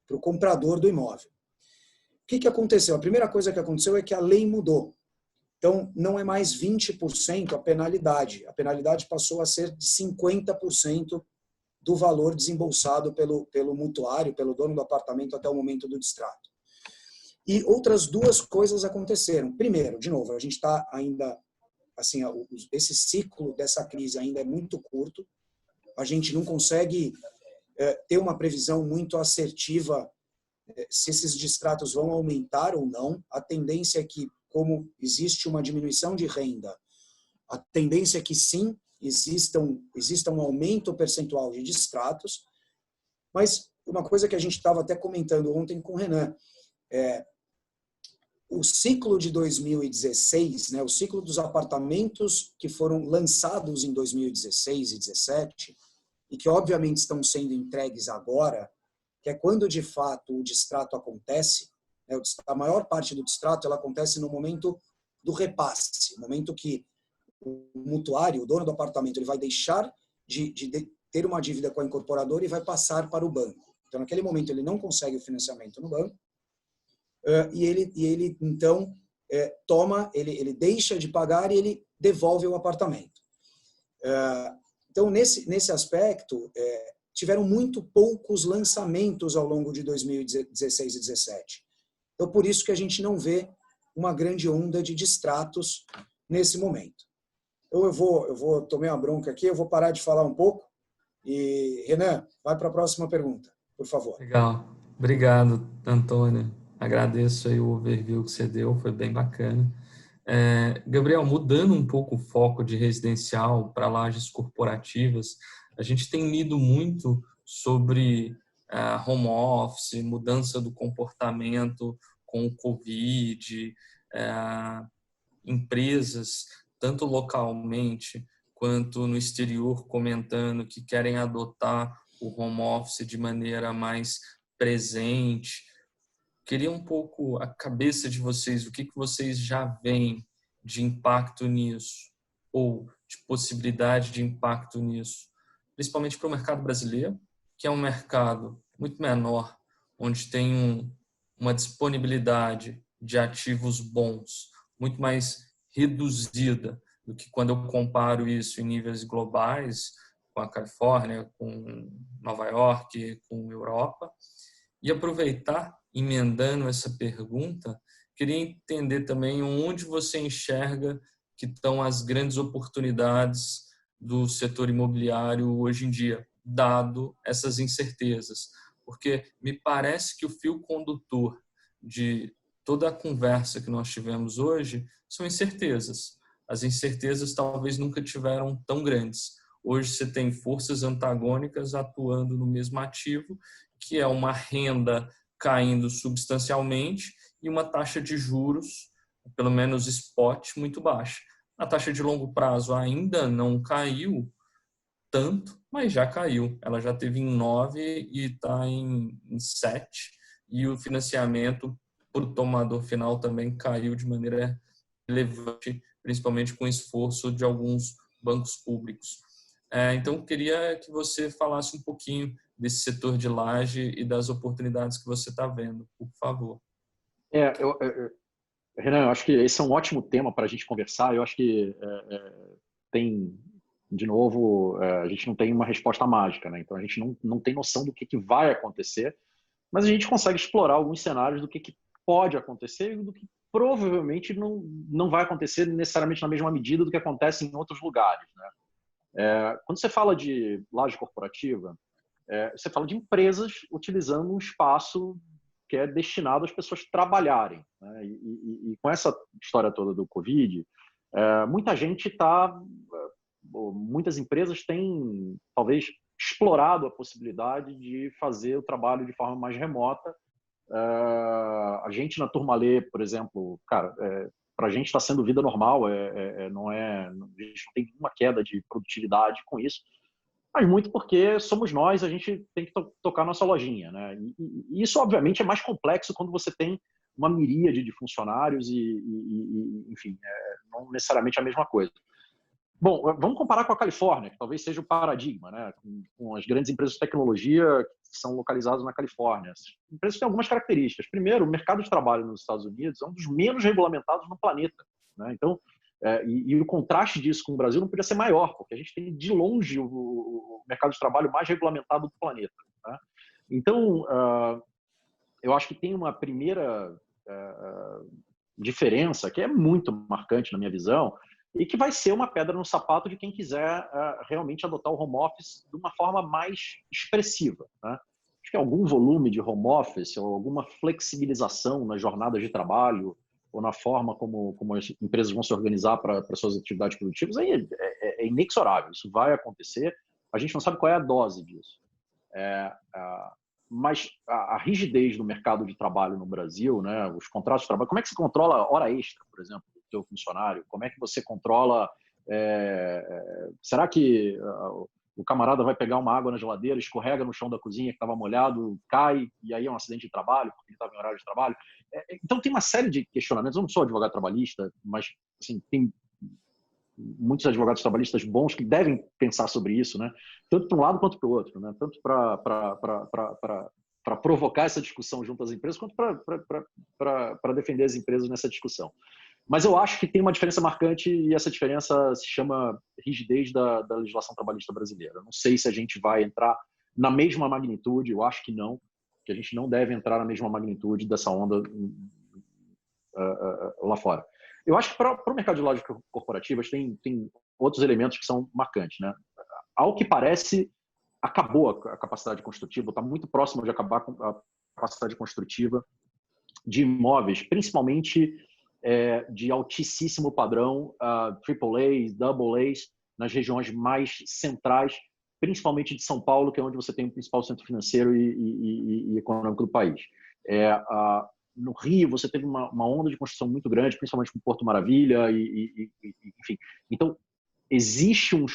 S3: para o comprador do imóvel. O que aconteceu? A primeira coisa que aconteceu é que a lei mudou. Então, não é mais 20% a penalidade. A penalidade passou a ser de 50% do valor desembolsado pelo mutuário, pelo dono do apartamento até o momento do distrato. E outras duas coisas aconteceram. Primeiro, de novo, a gente está ainda, assim, esse ciclo dessa crise ainda é muito curto. A gente não consegue ter uma previsão muito assertiva se esses distratos vão aumentar ou não. A tendência é que, como existe uma diminuição de renda, a tendência é que sim, exista um aumento percentual de distratos. Mas uma coisa que a gente estava até comentando ontem com o Renan, o ciclo de 2016, né, o ciclo dos apartamentos que foram lançados em 2016 e 2017, e que obviamente estão sendo entregues agora, que é quando de fato o distrato acontece, né, a maior parte do distrato ela acontece no momento do repasse, no momento que o mutuário, o dono do apartamento, ele vai deixar de ter uma dívida com a incorporadora e vai passar para o banco. Então, naquele momento, ele não consegue o financiamento no banco e ele então, ele deixa de pagar e ele devolve o apartamento. Então, nesse aspecto, tiveram muito poucos lançamentos ao longo de 2016 e 2017. Então, por isso que a gente não vê uma grande onda de distratos nesse momento. Então, eu tomei uma bronca aqui, eu vou parar de falar um pouco. E, Renan, vai para a próxima pergunta, por favor.
S2: Legal. Obrigado, Antônio. Agradeço aí o overview que você deu, foi bem bacana. Gabriel, mudando um pouco o foco de residencial para lajes corporativas, a gente tem lido muito sobre home office, mudança do comportamento com o Covid, empresas, tanto localmente quanto no exterior, comentando que querem adotar o home office de maneira mais presente. Queria um pouco a cabeça de vocês, o que vocês já veem de impacto nisso, ou de possibilidade de impacto nisso, principalmente para o mercado brasileiro, que é um mercado muito menor, onde tem uma disponibilidade de ativos bons, muito mais reduzida do que quando eu comparo isso em níveis globais, com a Califórnia, com Nova York, com Europa. E aproveitar, emendando essa pergunta, queria entender também onde você enxerga que estão as grandes oportunidades do setor imobiliário hoje em dia, dado essas incertezas. Porque me parece que o fio condutor de toda a conversa que nós tivemos hoje são incertezas. As incertezas talvez nunca tiveram tão grandes. Hoje você tem forças antagônicas atuando no mesmo ativo, que é uma renda caindo substancialmente e uma taxa de juros, pelo menos spot, muito baixa. A taxa de longo prazo ainda não caiu tanto, mas já caiu. Ela já teve em 9 e está em 7. E o financiamento para o tomador final também caiu de maneira relevante, principalmente com o esforço de alguns bancos públicos. Então, queria que você falasse um pouquinho desse setor de laje e das oportunidades que você está vendo, por favor.
S4: Renan, eu acho que esse é um ótimo tema para a gente conversar. Eu acho que tem, de novo, a gente não tem uma resposta mágica, né? Então a gente não tem noção do que vai acontecer, mas a gente consegue explorar alguns cenários do que pode acontecer e do que provavelmente não vai acontecer necessariamente na mesma medida do que acontece em outros lugares, né? Quando você fala de laje corporativa, você fala de empresas utilizando um espaço que é destinado às pessoas trabalharem, né? E com essa história toda do Covid, muitas empresas têm talvez explorado a possibilidade de fazer o trabalho de forma mais remota. A gente na Turmalê, por exemplo, cara, para a gente está sendo vida normal, a gente não tem nenhuma queda de produtividade com isso, mas muito porque somos nós, a gente tem que tocar nossa lojinha, né? E isso, obviamente, é mais complexo quando você tem uma miríade de funcionários enfim, não necessariamente a mesma coisa. Bom, vamos comparar com a Califórnia, que talvez seja o paradigma, né? Com as grandes empresas de tecnologia que são localizadas na Califórnia. As empresas têm algumas características. Primeiro, o mercado de trabalho nos Estados Unidos é um dos menos regulamentados no planeta, né? Então, o contraste disso com o Brasil não podia ser maior, porque a gente tem de longe o mercado de trabalho mais regulamentado do planeta, né? Então, eu acho que tem uma primeira diferença que é muito marcante na minha visão e que vai ser uma pedra no sapato de quem quiser realmente adotar o home office de uma forma mais expressiva, né? Acho que algum volume de home office ou alguma flexibilização nas jornadas de trabalho ou na forma como as empresas vão se organizar para suas atividades produtivas é inexorável. Isso vai acontecer. A gente não sabe qual é a dose disso. Mas a rigidez do mercado de trabalho no Brasil, né, os contratos de trabalho, como é que se controla a hora extra, por exemplo, do seu funcionário? Como é que você controla... será que o camarada vai pegar uma água na geladeira, escorrega no chão da cozinha que estava molhado, cai, e aí é um acidente de trabalho, porque ele estava em horário de trabalho? Então tem uma série de questionamentos. Eu não sou advogado trabalhista, mas assim, tem muitos advogados trabalhistas bons que devem pensar sobre isso, né? Tanto para um lado quanto para o outro, né? Tanto para provocar essa discussão junto às empresas, quanto para defender as empresas nessa discussão. Mas eu acho que tem uma diferença marcante e essa diferença se chama rigidez da legislação trabalhista brasileira. Eu não sei se a gente vai entrar na mesma magnitude, eu acho que não, que a gente não deve entrar na mesma magnitude dessa onda lá fora. Eu acho que para o mercado de lojas corporativas tem outros elementos que são marcantes, né? Ao que parece, acabou a capacidade construtiva, está muito próximo de acabar com a capacidade construtiva de imóveis, principalmente de altíssimo padrão, AAAs, AAs, nas regiões mais centrais, principalmente de São Paulo, que é onde você tem o principal centro financeiro e econômico do país. No Rio, você teve uma onda de construção muito grande, principalmente com Porto Maravilha, enfim. Então, existe um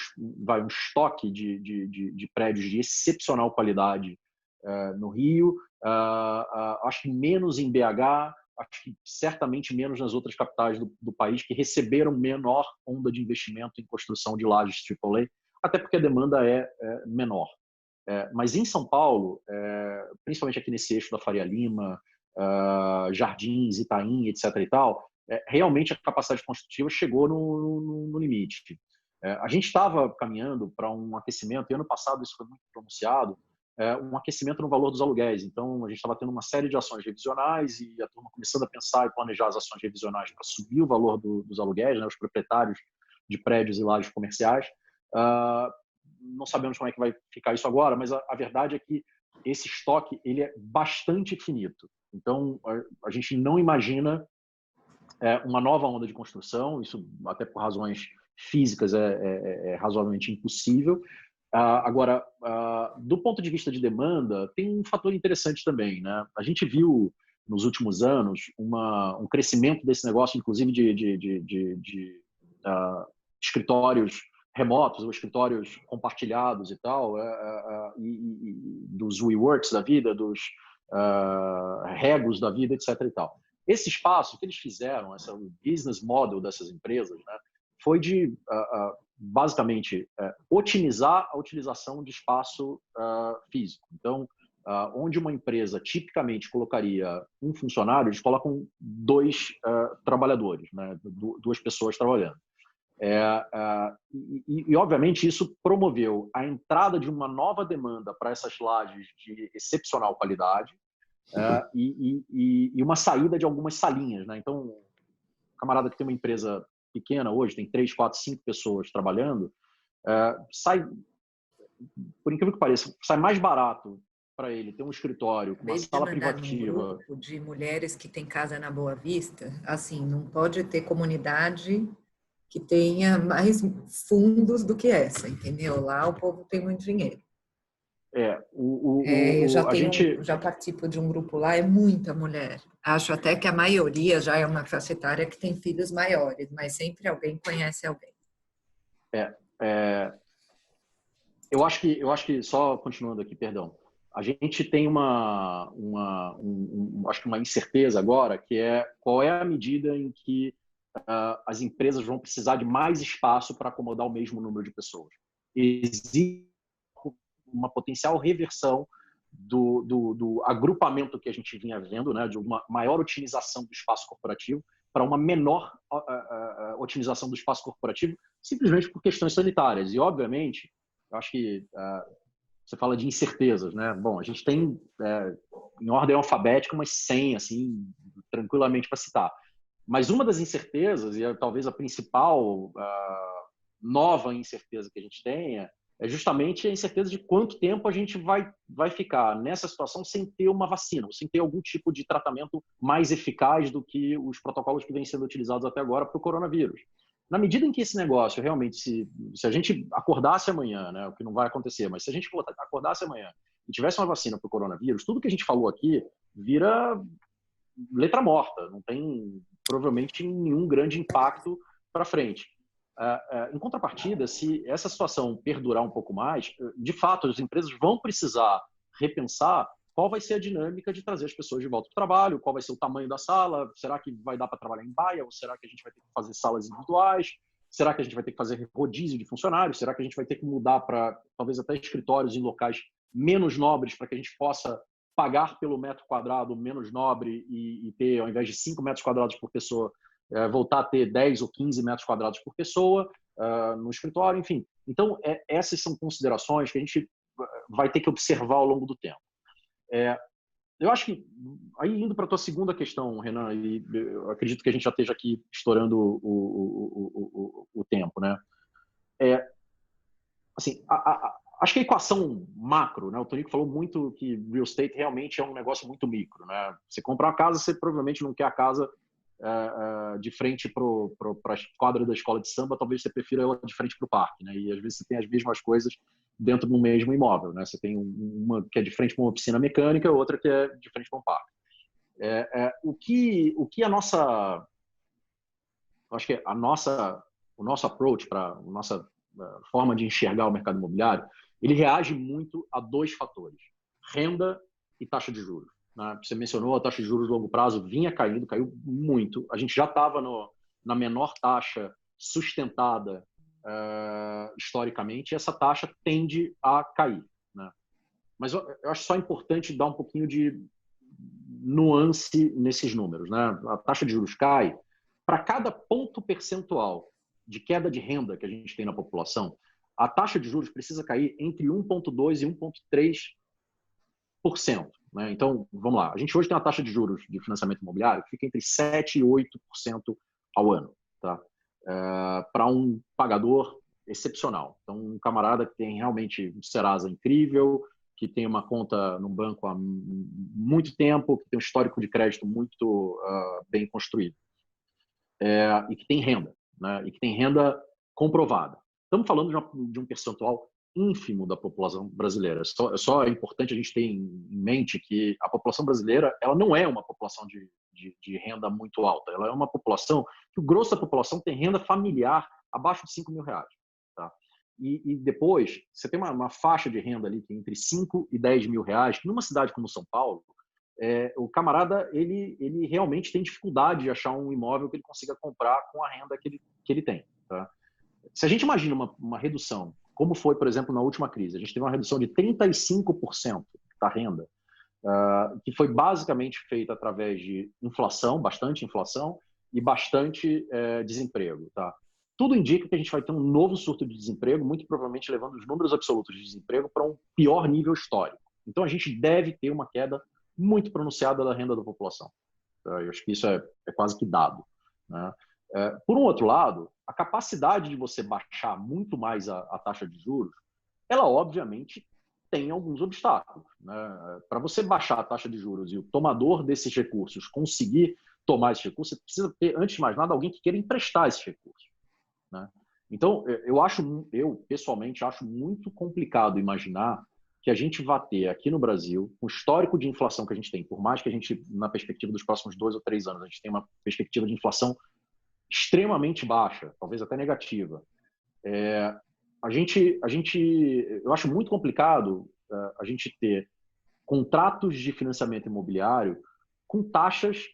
S4: estoque de prédios de excepcional qualidade no Rio, acho que menos em BH, acho que certamente menos nas outras capitais do país, que receberam menor onda de investimento em construção de lajes AAA, até porque a demanda é menor. Mas em São Paulo, principalmente aqui nesse eixo da Faria Lima, Jardins, Itaim, etc. e tal, realmente a capacidade construtiva chegou no limite. A gente estava caminhando para um aquecimento, e ano passado isso foi muito pronunciado, um aquecimento no valor dos aluguéis. Então, a gente estava tendo uma série de ações revisionais e a turma começando a pensar e planejar as ações revisionais para subir o valor dos aluguéis, né, os proprietários de prédios e lajes comerciais. Não sabemos como é que vai ficar isso agora, mas a verdade é que esse estoque ele é bastante finito. Então, a gente não imagina uma nova onda de construção, isso até por razões físicas é razoavelmente impossível. Agora, do ponto de vista de demanda, tem um fator interessante também, né? A gente viu nos últimos anos um crescimento desse negócio, inclusive de escritórios remotos ou escritórios compartilhados e tal, e dos WeWorks da vida, dos Regos da vida, etc. e tal. Esse espaço que eles fizeram, o business model dessas empresas, né, foi de basicamente, otimizar a utilização de espaço físico. Então, onde uma empresa tipicamente colocaria um funcionário, eles colocam 2 trabalhadores, né? 2 pessoas trabalhando. Obviamente, isso promoveu a entrada de uma nova demanda para essas lajes de excepcional qualidade e uma saída de algumas salinhas, né? Então, o camarada que tem uma empresa pequena hoje, tem 3, 4, 5 pessoas trabalhando, sai, por incrível que pareça, sai mais barato para ele ter um escritório com uma sala privativa.
S5: Um grupo de mulheres que tem casa na Boa Vista, assim, não pode ter comunidade que tenha mais fundos do que essa, entendeu? Lá o povo tem muito dinheiro. Eu já participo de um grupo lá, é muita mulher. Acho até que a maioria já é uma faixa etária que tem filhos maiores, mas sempre alguém conhece alguém.
S4: Eu acho que só continuando aqui, perdão, a gente tem acho que uma incerteza agora, que é qual é a medida em que as empresas vão precisar de mais espaço para acomodar o mesmo número de pessoas. Existe uma potencial reversão do agrupamento que a gente vinha vendo, né, de uma maior otimização do espaço corporativo para uma menor otimização do espaço corporativo, simplesmente por questões sanitárias. E, obviamente, eu acho que você fala de incertezas, né? Bom, a gente tem, em ordem alfabética, umas 100, assim, tranquilamente para citar. Mas uma das incertezas, e talvez a principal nova incerteza que a gente tenha, é justamente a incerteza de quanto tempo a gente vai ficar nessa situação sem ter uma vacina, sem ter algum tipo de tratamento mais eficaz do que os protocolos que vêm sendo utilizados até agora para o coronavírus. Na medida em que esse negócio realmente, se a gente acordasse amanhã, né, o que não vai acontecer, mas se a gente acordasse amanhã e tivesse uma vacina para o coronavírus, tudo que a gente falou aqui vira letra morta, não tem provavelmente nenhum grande impacto para frente. Em contrapartida, se essa situação perdurar um pouco mais, de fato, as empresas vão precisar repensar qual vai ser a dinâmica de trazer as pessoas de volta para o trabalho, qual vai ser o tamanho da sala, será que vai dar para trabalhar em baia, ou será que a gente vai ter que fazer salas individuais, será que a gente vai ter que fazer rodízio de funcionários, será que a gente vai ter que mudar para talvez até escritórios em locais menos nobres para que a gente possa pagar pelo metro quadrado menos nobre e ter, ao invés de 5 metros quadrados por pessoa, voltar a ter 10 ou 15 metros quadrados por pessoa no escritório, enfim. Então, essas são considerações que a gente vai ter que observar ao longo do tempo. Eu acho que, aí indo para a tua segunda questão, Renan, e eu acredito que a gente já esteja aqui estourando o tempo, né? Assim, acho que a equação macro, né? O Tonico falou muito que real estate realmente é um negócio muito micro, né? Você comprar uma casa, você provavelmente não quer a casa de frente para a quadra da escola de samba, talvez você prefira ela de frente para o parque, né? E às vezes você tem as mesmas coisas dentro do mesmo imóvel, né? Você tem uma que é de frente para uma piscina mecânica, outra que é de frente para um parque. O que a nossa, acho que o nosso approach para a nossa forma de enxergar o mercado imobiliário, ele reage muito a 2 fatores: renda e taxa de juros. Né? Você mencionou a taxa de juros de longo prazo vinha caindo, caiu muito. A gente já estava na menor taxa sustentada historicamente, e essa taxa tende a cair. Né? Mas eu acho só importante dar um pouquinho de nuance nesses números. Né? A taxa de juros cai. Para cada ponto percentual de queda de renda que a gente tem na população, a taxa de juros precisa cair entre 1,2% e 1,3%. Né? Então, vamos lá. A gente hoje tem uma taxa de juros de financiamento imobiliário que fica entre 7% e 8% ao ano. Tá? Para um pagador excepcional. Então, um camarada que tem realmente um Serasa incrível, que tem uma conta num banco há muito tempo, que tem um histórico de crédito muito bem construído. E que tem renda, né? E que tem renda comprovada. Estamos falando de um percentual ínfimo da população brasileira. Só é importante a gente ter em mente que a população brasileira ela não é uma população de renda muito alta. Ela é uma população que o grosso da população tem renda familiar abaixo de R$5.000. Tá? E depois, você tem uma faixa de renda ali que é entre 5 e 10 mil reais, que numa cidade como São Paulo, o camarada ele realmente tem dificuldade de achar um imóvel que ele consiga comprar com a renda que ele tem. Tá? Se a gente imagina uma redução, como foi, por exemplo, na última crise, a gente teve uma redução de 35% da renda, que foi basicamente feita através de inflação, bastante inflação e bastante desemprego. Tá? Tudo indica que a gente vai ter um novo surto de desemprego, muito provavelmente levando os números absolutos de desemprego para um pior nível histórico. Então, a gente deve ter uma queda muito pronunciada da renda da população. Eu acho que isso é quase que dado. Né? Por um outro lado, a capacidade de você baixar muito mais a taxa de juros, ela obviamente tem alguns obstáculos. Né? Para você baixar a taxa de juros e o tomador desses recursos conseguir tomar esses recursos, você precisa ter, antes de mais nada, alguém que queira emprestar esses recursos. Né? Então, eu pessoalmente acho muito complicado imaginar que a gente vai ter aqui no Brasil, com o histórico de inflação que a gente tem, por mais que a gente, na perspectiva dos próximos 2 ou 3 anos, a gente tem uma perspectiva de inflação extremamente baixa, talvez até negativa. Eu acho muito complicado a gente ter contratos de financiamento imobiliário com taxas,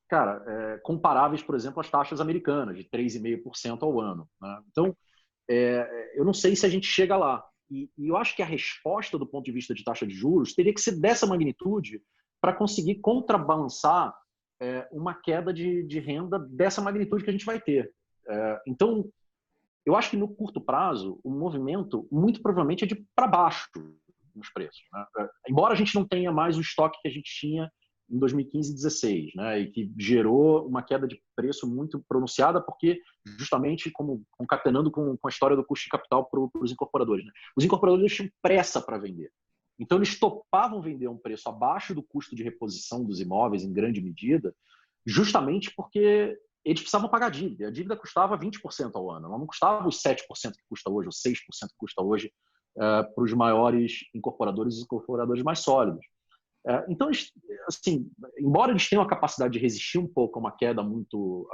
S4: cara, comparáveis, por exemplo, às taxas americanas, de 3,5% ao ano. Né? Então, eu não sei se a gente chega lá. E eu acho que a resposta do ponto de vista de taxa de juros teria que ser dessa magnitude para conseguir contrabalançar uma queda de renda dessa magnitude que a gente vai ter. Então, eu acho que no curto prazo, o movimento muito provavelmente é de para baixo nos preços. Né? Embora a gente não tenha mais o estoque que a gente tinha em 2015 e 2016, né? E que gerou uma queda de preço muito pronunciada, porque justamente concatenando com a história do custo de capital para os incorporadores. Né? Os incorporadores tinham pressa para vender. Então, eles topavam vender a um preço abaixo do custo de reposição dos imóveis, em grande medida, justamente porque eles precisavam pagar a dívida. A dívida custava 20% ao ano, ela não custava os 7% que custa hoje, ou 6% que custa hoje para os maiores incorporadores e incorporadores mais sólidos. Então, assim, embora eles tenham a capacidade de resistir um pouco a uma queda muito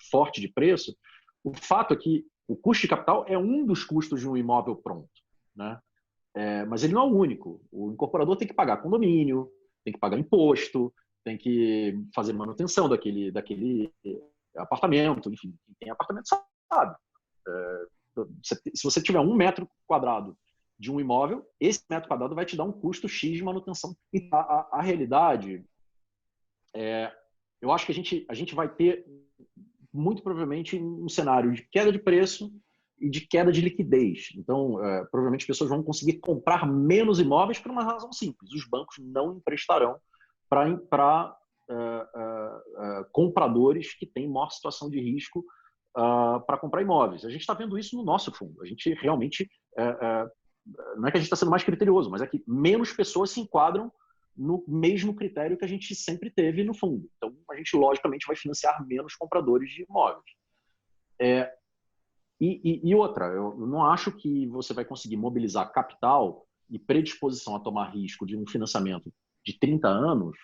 S4: forte de preço, o fato é que o custo de capital é um dos custos de um imóvel pronto, né? Mas ele não é o único. O incorporador tem que pagar condomínio, tem que pagar imposto, tem que fazer manutenção daquele apartamento, enfim, quem tem apartamento sabe. Se você tiver 1 metro quadrado de um imóvel, esse metro quadrado vai te dar um custo X de manutenção. E a realidade, eu acho que a gente vai ter, muito provavelmente, um cenário de queda de preço e de queda de liquidez. Então, provavelmente as pessoas vão conseguir comprar menos imóveis por uma razão simples. Os bancos não emprestarão para compradores que têm maior situação de risco para comprar imóveis. A gente está vendo isso no nosso fundo. A gente realmente... não é que a gente está sendo mais criterioso, mas é que menos pessoas se enquadram no mesmo critério que a gente sempre teve no fundo. Então, a gente, logicamente, vai financiar menos compradores de imóveis. E outra, eu não acho que você vai conseguir mobilizar capital e predisposição a tomar risco de um financiamento de 30 anos.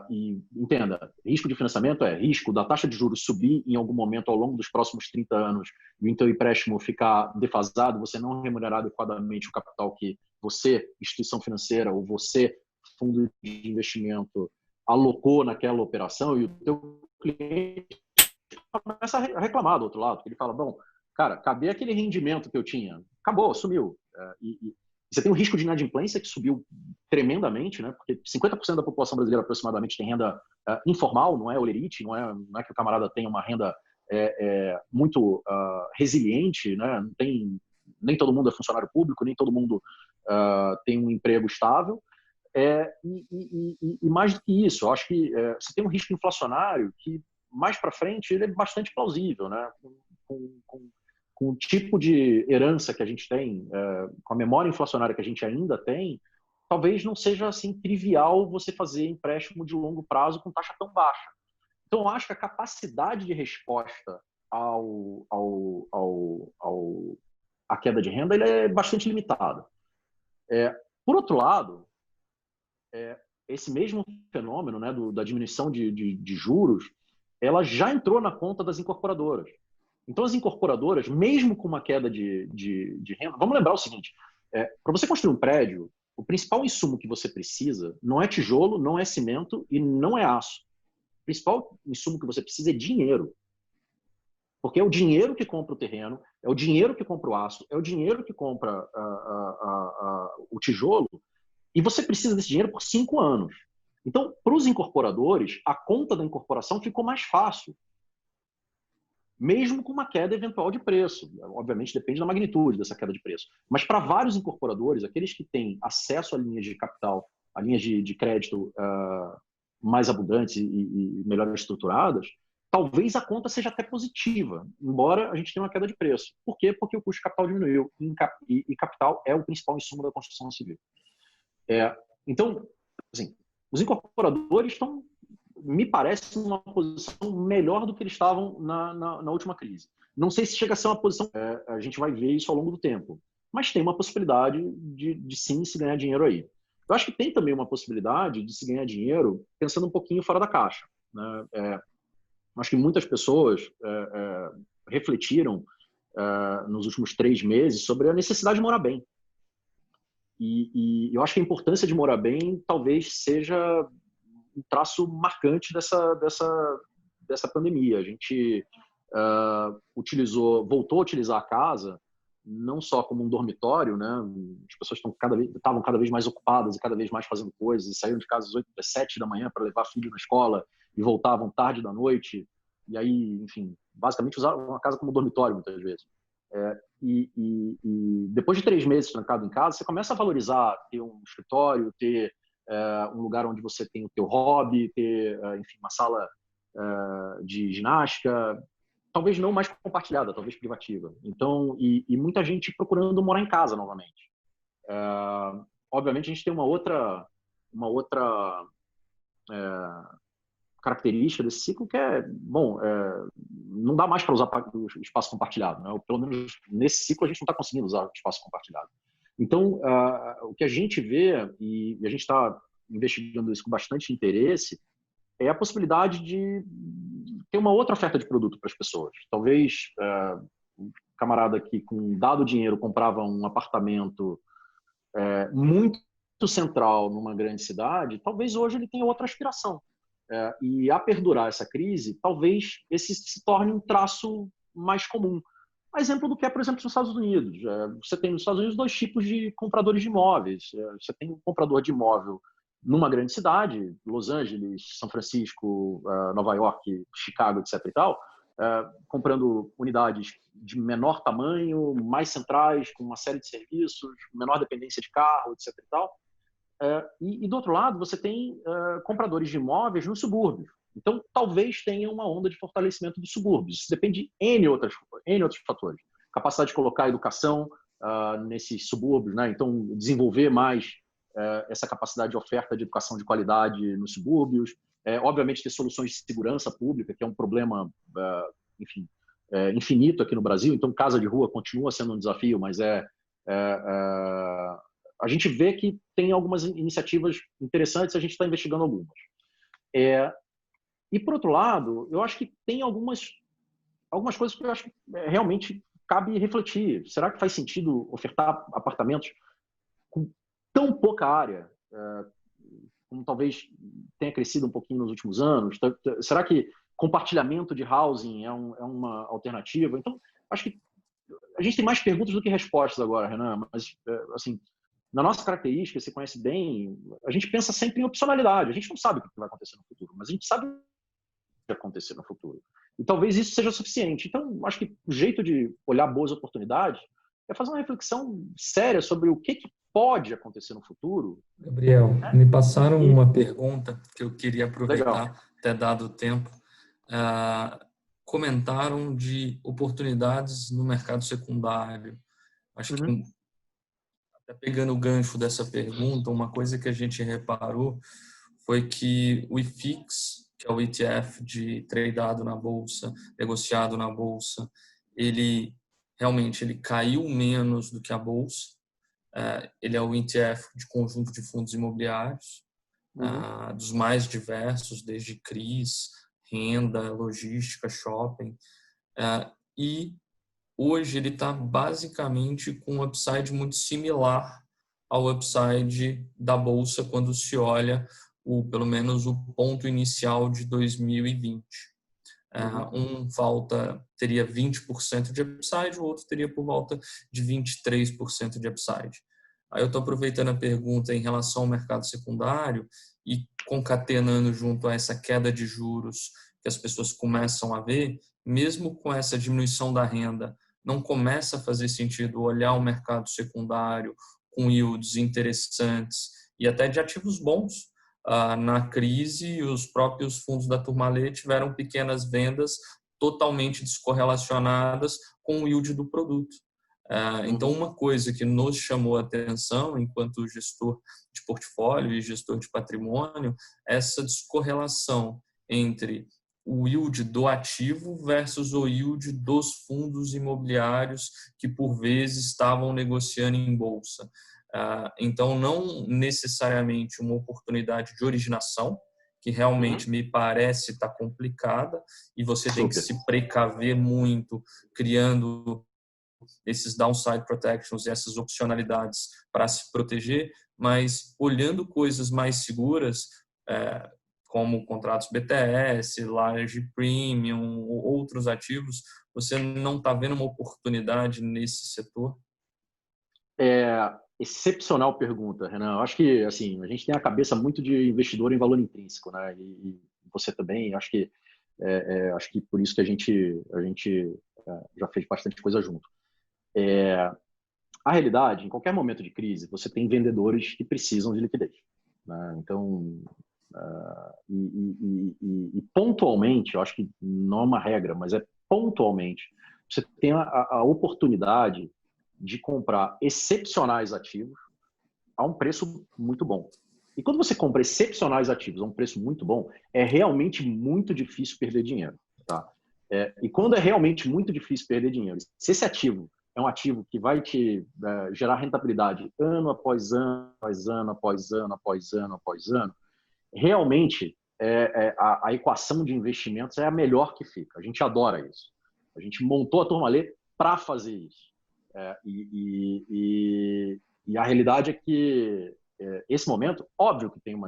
S4: E entenda, risco de financiamento é risco da taxa de juros subir em algum momento ao longo dos próximos 30 anos e o teu empréstimo ficar defasado, você não remunerar adequadamente o capital que você, instituição financeira, ou você, fundo de investimento, alocou naquela operação, e o teu cliente começa a reclamar do outro lado. Ele fala, bom, cara, cadê aquele rendimento que eu tinha? Acabou, sumiu. E você tem um risco de inadimplência que subiu tremendamente, né? Porque 50% da população brasileira aproximadamente tem renda informal, não é olerite, não é que o camarada tenha uma renda muito resiliente, né? Não tem, nem todo mundo é funcionário público, nem todo mundo tem um emprego estável. E mais do que isso, eu acho que você tem um risco inflacionário que, mais para frente, ele é bastante plausível, né? Com o tipo de herança que a gente tem, com a memória inflacionária que a gente ainda tem, talvez não seja assim trivial você fazer empréstimo de longo prazo com taxa tão baixa. Então, eu acho que a capacidade de resposta à queda de renda ele é bastante limitada. Por outro lado, esse mesmo fenômeno, né, da diminuição de juros, ela já entrou na conta das incorporadoras. Então, as incorporadoras, mesmo com uma queda de renda... Vamos lembrar o seguinte, para você construir um prédio, o principal insumo que você precisa não é tijolo, não é cimento e não é aço. O principal insumo que você precisa é dinheiro. Porque é o dinheiro que compra o terreno, é o dinheiro que compra o aço, é o dinheiro que compra o tijolo, e você precisa desse dinheiro por 5 anos. Então, para os incorporadores, a conta da incorporação ficou mais fácil, mesmo com uma queda eventual de preço. Obviamente, depende da magnitude dessa queda de preço. Mas para vários incorporadores, aqueles que têm acesso a linhas de capital, a linhas de crédito mais abundantes e melhor estruturadas, talvez a conta seja até positiva, embora a gente tenha uma queda de preço. Por quê? Porque o custo de capital diminuiu. E capital é o principal insumo da construção civil. Então, assim, os incorporadores estão, me parece, numa posição melhor do que eles estavam na última crise. Não sei se chega a ser uma posição... a gente vai ver isso ao longo do tempo. Mas tem uma possibilidade de sim se ganhar dinheiro aí. Eu acho que tem também uma possibilidade de se ganhar dinheiro pensando um pouquinho fora da caixa, né? Acho que muitas pessoas refletiram nos últimos 3 meses sobre a necessidade de morar bem. E eu acho que a importância de morar bem talvez seja um traço marcante dessa pandemia. A gente voltou a utilizar a casa não só como um dormitório, né? As pessoas estavam cada vez mais ocupadas e cada vez mais fazendo coisas, e saíram de casa às 8, às 7 da manhã para levar filho na escola e voltavam tarde da noite. E aí, enfim, basicamente usavam a casa como dormitório muitas vezes. E depois de 3 meses trancado em casa, você começa a valorizar ter um escritório, ter um lugar onde você tem o teu hobby, ter, enfim, uma sala de ginástica, talvez não mais compartilhada, talvez privativa. Então, e muita gente procurando morar em casa novamente. Obviamente, a gente tem uma outra característica desse ciclo que não dá mais para usar o espaço compartilhado, né? Ou, pelo menos nesse ciclo a gente não está conseguindo usar o espaço compartilhado. Então, o que a gente vê, e a gente está investigando isso com bastante interesse, é a possibilidade de ter uma outra oferta de produto para as pessoas. Talvez um camarada que com dado dinheiro comprava um apartamento muito central numa grande cidade, talvez hoje ele tenha outra aspiração. E a perdurar essa crise, talvez esse se torne um traço mais comum. Exemplo do que é, por exemplo, nos Estados Unidos. Você tem nos Estados Unidos 2 tipos de compradores de imóveis. Você tem um comprador de imóvel numa grande cidade, Los Angeles, São Francisco, Nova York, Chicago, etc. e tal, comprando unidades de menor tamanho, mais centrais, com uma série de serviços, menor dependência de carro, etc. e tal. E do outro lado, você tem compradores de imóveis nos subúrbios. Então, talvez tenha uma onda de fortalecimento dos subúrbios. Isso depende de N outros fatores. Capacidade de colocar educação nesses subúrbios, né? Então, desenvolver mais essa capacidade de oferta de educação de qualidade nos subúrbios. Obviamente, ter soluções de segurança pública, que é um problema, enfim, infinito aqui no Brasil. Então, casa de rua continua sendo um desafio, mas a gente vê que tem algumas iniciativas interessantes, a gente está investigando algumas. E, por outro lado, eu acho que tem algumas coisas que eu acho que realmente cabe refletir. Será que faz sentido ofertar apartamentos com tão pouca área, como talvez tenha crescido um pouquinho nos últimos anos? Será que compartilhamento de housing é uma alternativa? Então, acho que a gente tem mais perguntas do que respostas agora, Renan, mas, assim, na nossa característica, você conhece bem, a gente pensa sempre em opcionalidade. A gente não sabe o que vai acontecer no futuro, mas a gente sabe o que vai acontecer no futuro. E talvez isso seja suficiente. Então, acho que o jeito de olhar boas oportunidades é fazer uma reflexão séria sobre o que pode acontecer no futuro.
S2: Gabriel, me passaram uma pergunta que eu queria aproveitar,
S4: Legal.
S2: até dado o tempo. Comentaram de oportunidades no mercado secundário. Acho que, até pegando o gancho dessa pergunta, uma coisa que a gente reparou foi que o IFIX, que é o ETF de tradeado na Bolsa, negociado na Bolsa, ele realmente caiu menos do que a Bolsa. Ele é o ETF de conjunto de fundos imobiliários, dos mais diversos, desde CRIs, renda, logística, shopping. E hoje ele está basicamente com um upside muito similar ao upside da Bolsa quando se olha pelo menos o ponto inicial de 2020. Um teria 20% de upside, o outro teria por volta de 23% de upside. Aí eu estou aproveitando a pergunta em relação ao mercado secundário e concatenando junto a essa queda de juros que as pessoas começam a ver, mesmo com essa diminuição da renda, não começa a fazer sentido olhar o mercado secundário com yields interessantes e até de ativos bons. Na crise, os próprios fundos da Tourmalet tiveram pequenas vendas totalmente descorrelacionadas com o yield do produto. Então, uma coisa que nos chamou a atenção enquanto gestor de portfólio e gestor de patrimônio, essa descorrelação entre o yield do ativo versus o yield dos fundos imobiliários que, por vezes, estavam negociando em bolsa. Então, não necessariamente uma oportunidade de originação, que realmente me parece estar complicada, e você tem que se precaver muito, criando esses downside protections e essas opcionalidades para se proteger, mas olhando coisas mais seguras, como contratos BTS, Large Premium, ou outros ativos, você não está vendo uma oportunidade nesse setor?
S4: Excepcional pergunta, Renan. Eu acho que assim, a gente tem a cabeça muito de investidor em valor intrínseco, né? E você também. Acho que por isso que a gente já fez bastante coisa junto. A realidade, em qualquer momento de crise, você tem vendedores que precisam de liquidez, né? Então, pontualmente, eu acho que não é uma regra, mas pontualmente, você tem a oportunidade de comprar excepcionais ativos a um preço muito bom. E quando você compra excepcionais ativos a um preço muito bom, é realmente muito difícil perder dinheiro, tá? E quando é realmente muito difícil perder dinheiro, se esse ativo é um ativo que vai te gerar rentabilidade ano após ano, após ano, após ano, após ano, após ano, realmente a equação de investimentos é a melhor que fica. A gente adora isso. A gente montou a Tourmalet para fazer isso. E a realidade é que esse momento, óbvio que tem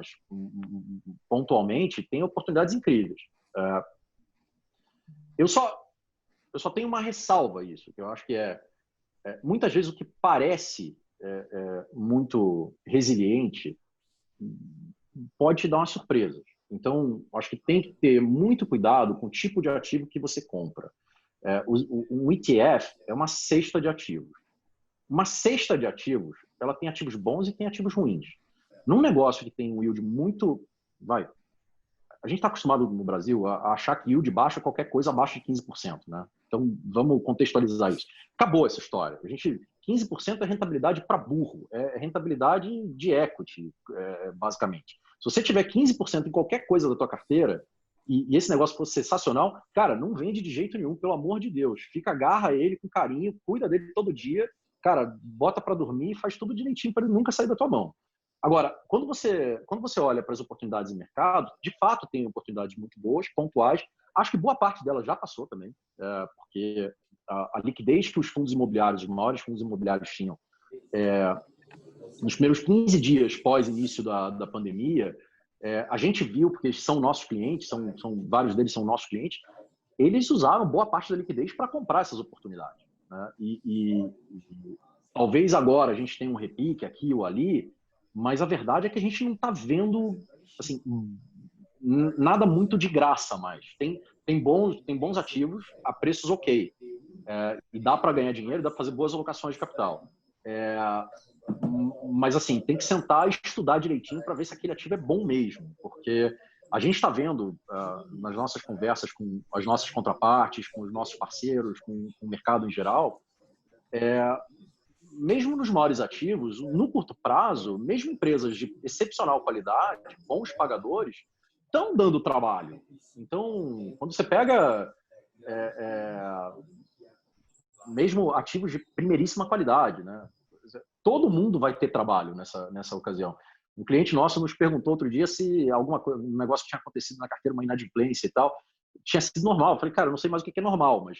S4: pontualmente, tem oportunidades incríveis. Eu só tenho uma ressalva a isso, que eu acho que muitas vezes o que parece muito resiliente pode te dar uma surpresa. Então, acho que tem que ter muito cuidado com o tipo de ativo que você compra. Um ETF é uma cesta de ativos. Uma cesta de ativos, ela tem ativos bons e tem ativos ruins. Num negócio que tem um yield muito... A gente está acostumado no Brasil a achar que yield baixa é qualquer coisa abaixo de 15%, né? Então, vamos contextualizar isso. Acabou essa história. 15% é rentabilidade para burro. É rentabilidade de equity, basicamente. Se você tiver 15% em qualquer coisa da tua carteira, e esse negócio fosse sensacional, cara, não vende de jeito nenhum, pelo amor de Deus. Agarra ele com carinho, cuida dele todo dia, cara, bota para dormir e faz tudo direitinho para ele nunca sair da tua mão. Agora, quando você olha para as oportunidades de mercado, de fato tem oportunidades muito boas, pontuais. Acho que boa parte delas já passou também, porque a liquidez que os fundos imobiliários, os maiores fundos imobiliários tinham, nos primeiros 15 dias pós-início da pandemia, a gente viu, porque são nossos clientes, vários deles são nossos clientes, eles usaram boa parte da liquidez para comprar essas oportunidades, né? E talvez agora a gente tenha um repique aqui ou ali, mas a verdade é que a gente não está vendo assim, nada muito de graça mais. Tem bons ativos a preços ok. E dá para ganhar dinheiro, dá para fazer boas alocações de capital. Mas assim, tem que sentar e estudar direitinho para ver se aquele ativo é bom mesmo, porque a gente está vendo nas nossas conversas com as nossas contrapartes, com os nossos parceiros, com o mercado em geral, mesmo nos maiores ativos, no curto prazo, mesmo empresas de excepcional qualidade, bons pagadores, estão dando trabalho. Então, quando você pega mesmo ativos de primeiríssima qualidade, né? Todo mundo vai ter trabalho nessa ocasião. Um cliente nosso nos perguntou outro dia se um negócio que tinha acontecido na carteira, uma inadimplência e tal, tinha sido normal. Eu falei, cara, eu não sei mais o que é normal, mas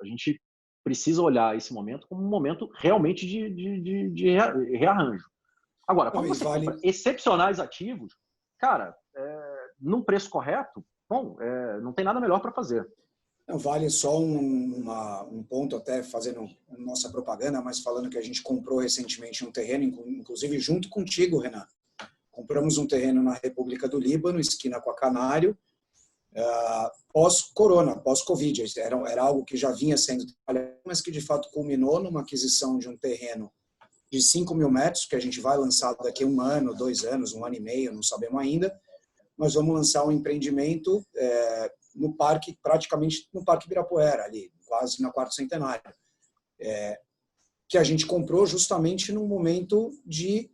S4: a gente precisa olhar esse momento como um momento realmente de rearranjo. Agora, quando você compra excepcionais ativos, cara, num preço correto, bom, não tem nada melhor para fazer.
S3: Não, vale só um ponto, até fazendo nossa propaganda, mas falando que a gente comprou recentemente um terreno, inclusive junto contigo, Renan. Compramos um terreno na República do Líbano, esquina com a Canário, pós-corona, pós-Covid. Era algo que já vinha sendo trabalhado, mas que de fato culminou numa aquisição de um terreno de 5.000 metros, que a gente vai lançar daqui a 1 ano, 2 anos, 1 ano e meio, não sabemos ainda. Nós vamos lançar um empreendimento no parque, praticamente no Parque Ibirapuera, ali, quase na Quarto Centenário, que a gente comprou justamente num momento de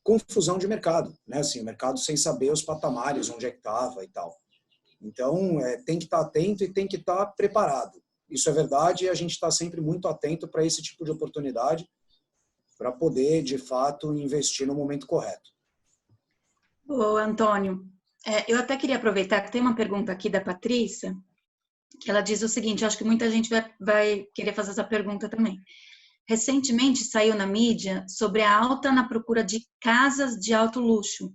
S3: confusão de mercado, né? Assim, o mercado sem saber os patamares, onde é que estava e tal. Então, tem que estar atento e tem que estar preparado. Isso é verdade e a gente está sempre muito atento para esse tipo de oportunidade, para poder, de fato, investir no momento correto.
S1: Ô, Antônio, eu até queria aproveitar que tem uma pergunta aqui da Patrícia, que ela diz o seguinte, eu acho que muita gente vai querer fazer essa pergunta também. Recentemente saiu na mídia sobre a alta na procura de casas de alto luxo.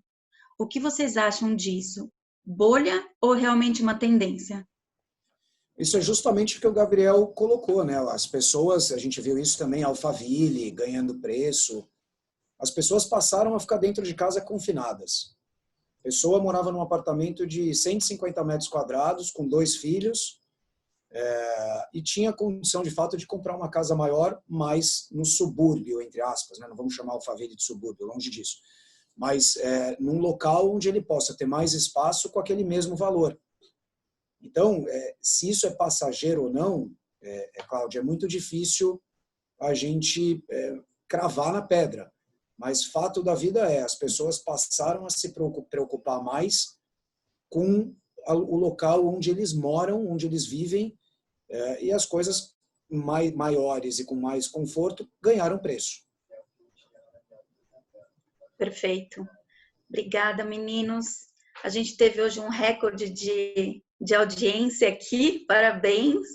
S1: O que vocês acham disso? Bolha ou realmente uma tendência?
S3: Isso é justamente o que o Gabriel colocou, né? As pessoas, a gente viu isso também, Alphaville ganhando preço. As pessoas passaram a ficar dentro de casa confinadas. A pessoa morava num apartamento de 150 metros quadrados, com 2 filhos, e tinha condição, de fato, de comprar uma casa maior, mas no subúrbio, entre aspas, né? Não vamos chamar Alphaville de subúrbio, longe disso. Mas num local onde ele possa ter mais espaço com aquele mesmo valor. Então, se isso é passageiro ou não, Cláudia, é muito difícil a gente cravar na pedra. Mas fato da vida as pessoas passaram a se preocupar mais com o local onde eles moram, onde eles vivem, e as coisas maiores e com mais conforto ganharam preço. Perfeito.
S1: Obrigada, meninos. A gente teve hoje um recorde de audiência aqui. Parabéns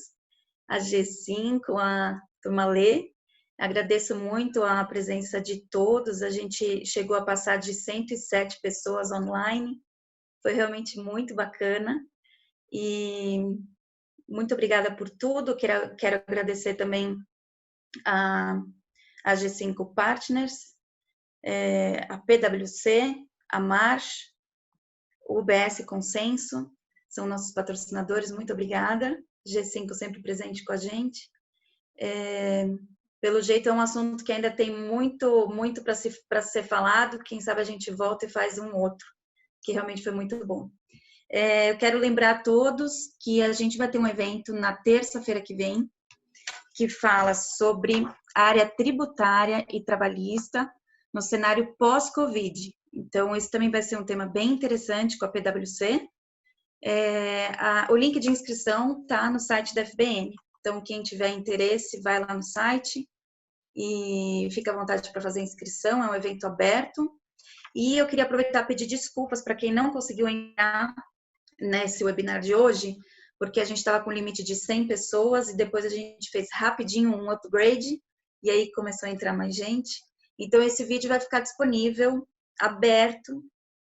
S1: a G5, a Turma Lê. Agradeço muito a presença de todos. A gente chegou a passar de 107 pessoas online. Foi realmente muito bacana. E muito obrigada por tudo. Quero agradecer também a G5 Partners, a PwC, a Marsh, o UBS Consenso, são nossos patrocinadores. Muito obrigada. G5 sempre presente com a gente. Pelo jeito é um assunto que ainda tem muito para ser falado. Quem sabe a gente volta e faz um outro, que realmente foi muito bom. Eu quero lembrar a todos que a gente vai ter um evento na terça-feira que vem, que fala sobre a área tributária e trabalhista no cenário pós-Covid. Então, esse também vai ser um tema bem interessante com a PwC. O link de inscrição está no site da FBN. Então, quem tiver interesse, vai lá no site e fica à vontade para fazer a inscrição. É um evento aberto. E eu queria aproveitar e pedir desculpas para quem não conseguiu entrar nesse webinar de hoje, porque a gente estava com limite de 100 pessoas e depois a gente fez rapidinho um upgrade e aí começou a entrar mais gente. Então, esse vídeo vai ficar disponível, aberto,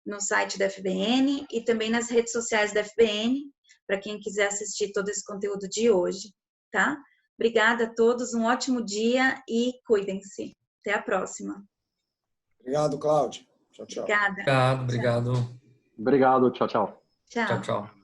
S1: no site da FBN e também nas redes sociais da FBN, para quem quiser assistir todo esse conteúdo de hoje, tá? Obrigada a todos, um ótimo dia e cuidem-se. Até a próxima.
S3: Obrigado, Cláudia. Tchau, tchau.
S1: Obrigada.
S2: Obrigado.
S4: Obrigado, tchau, tchau.
S1: Tchau.
S2: Tchau, tchau.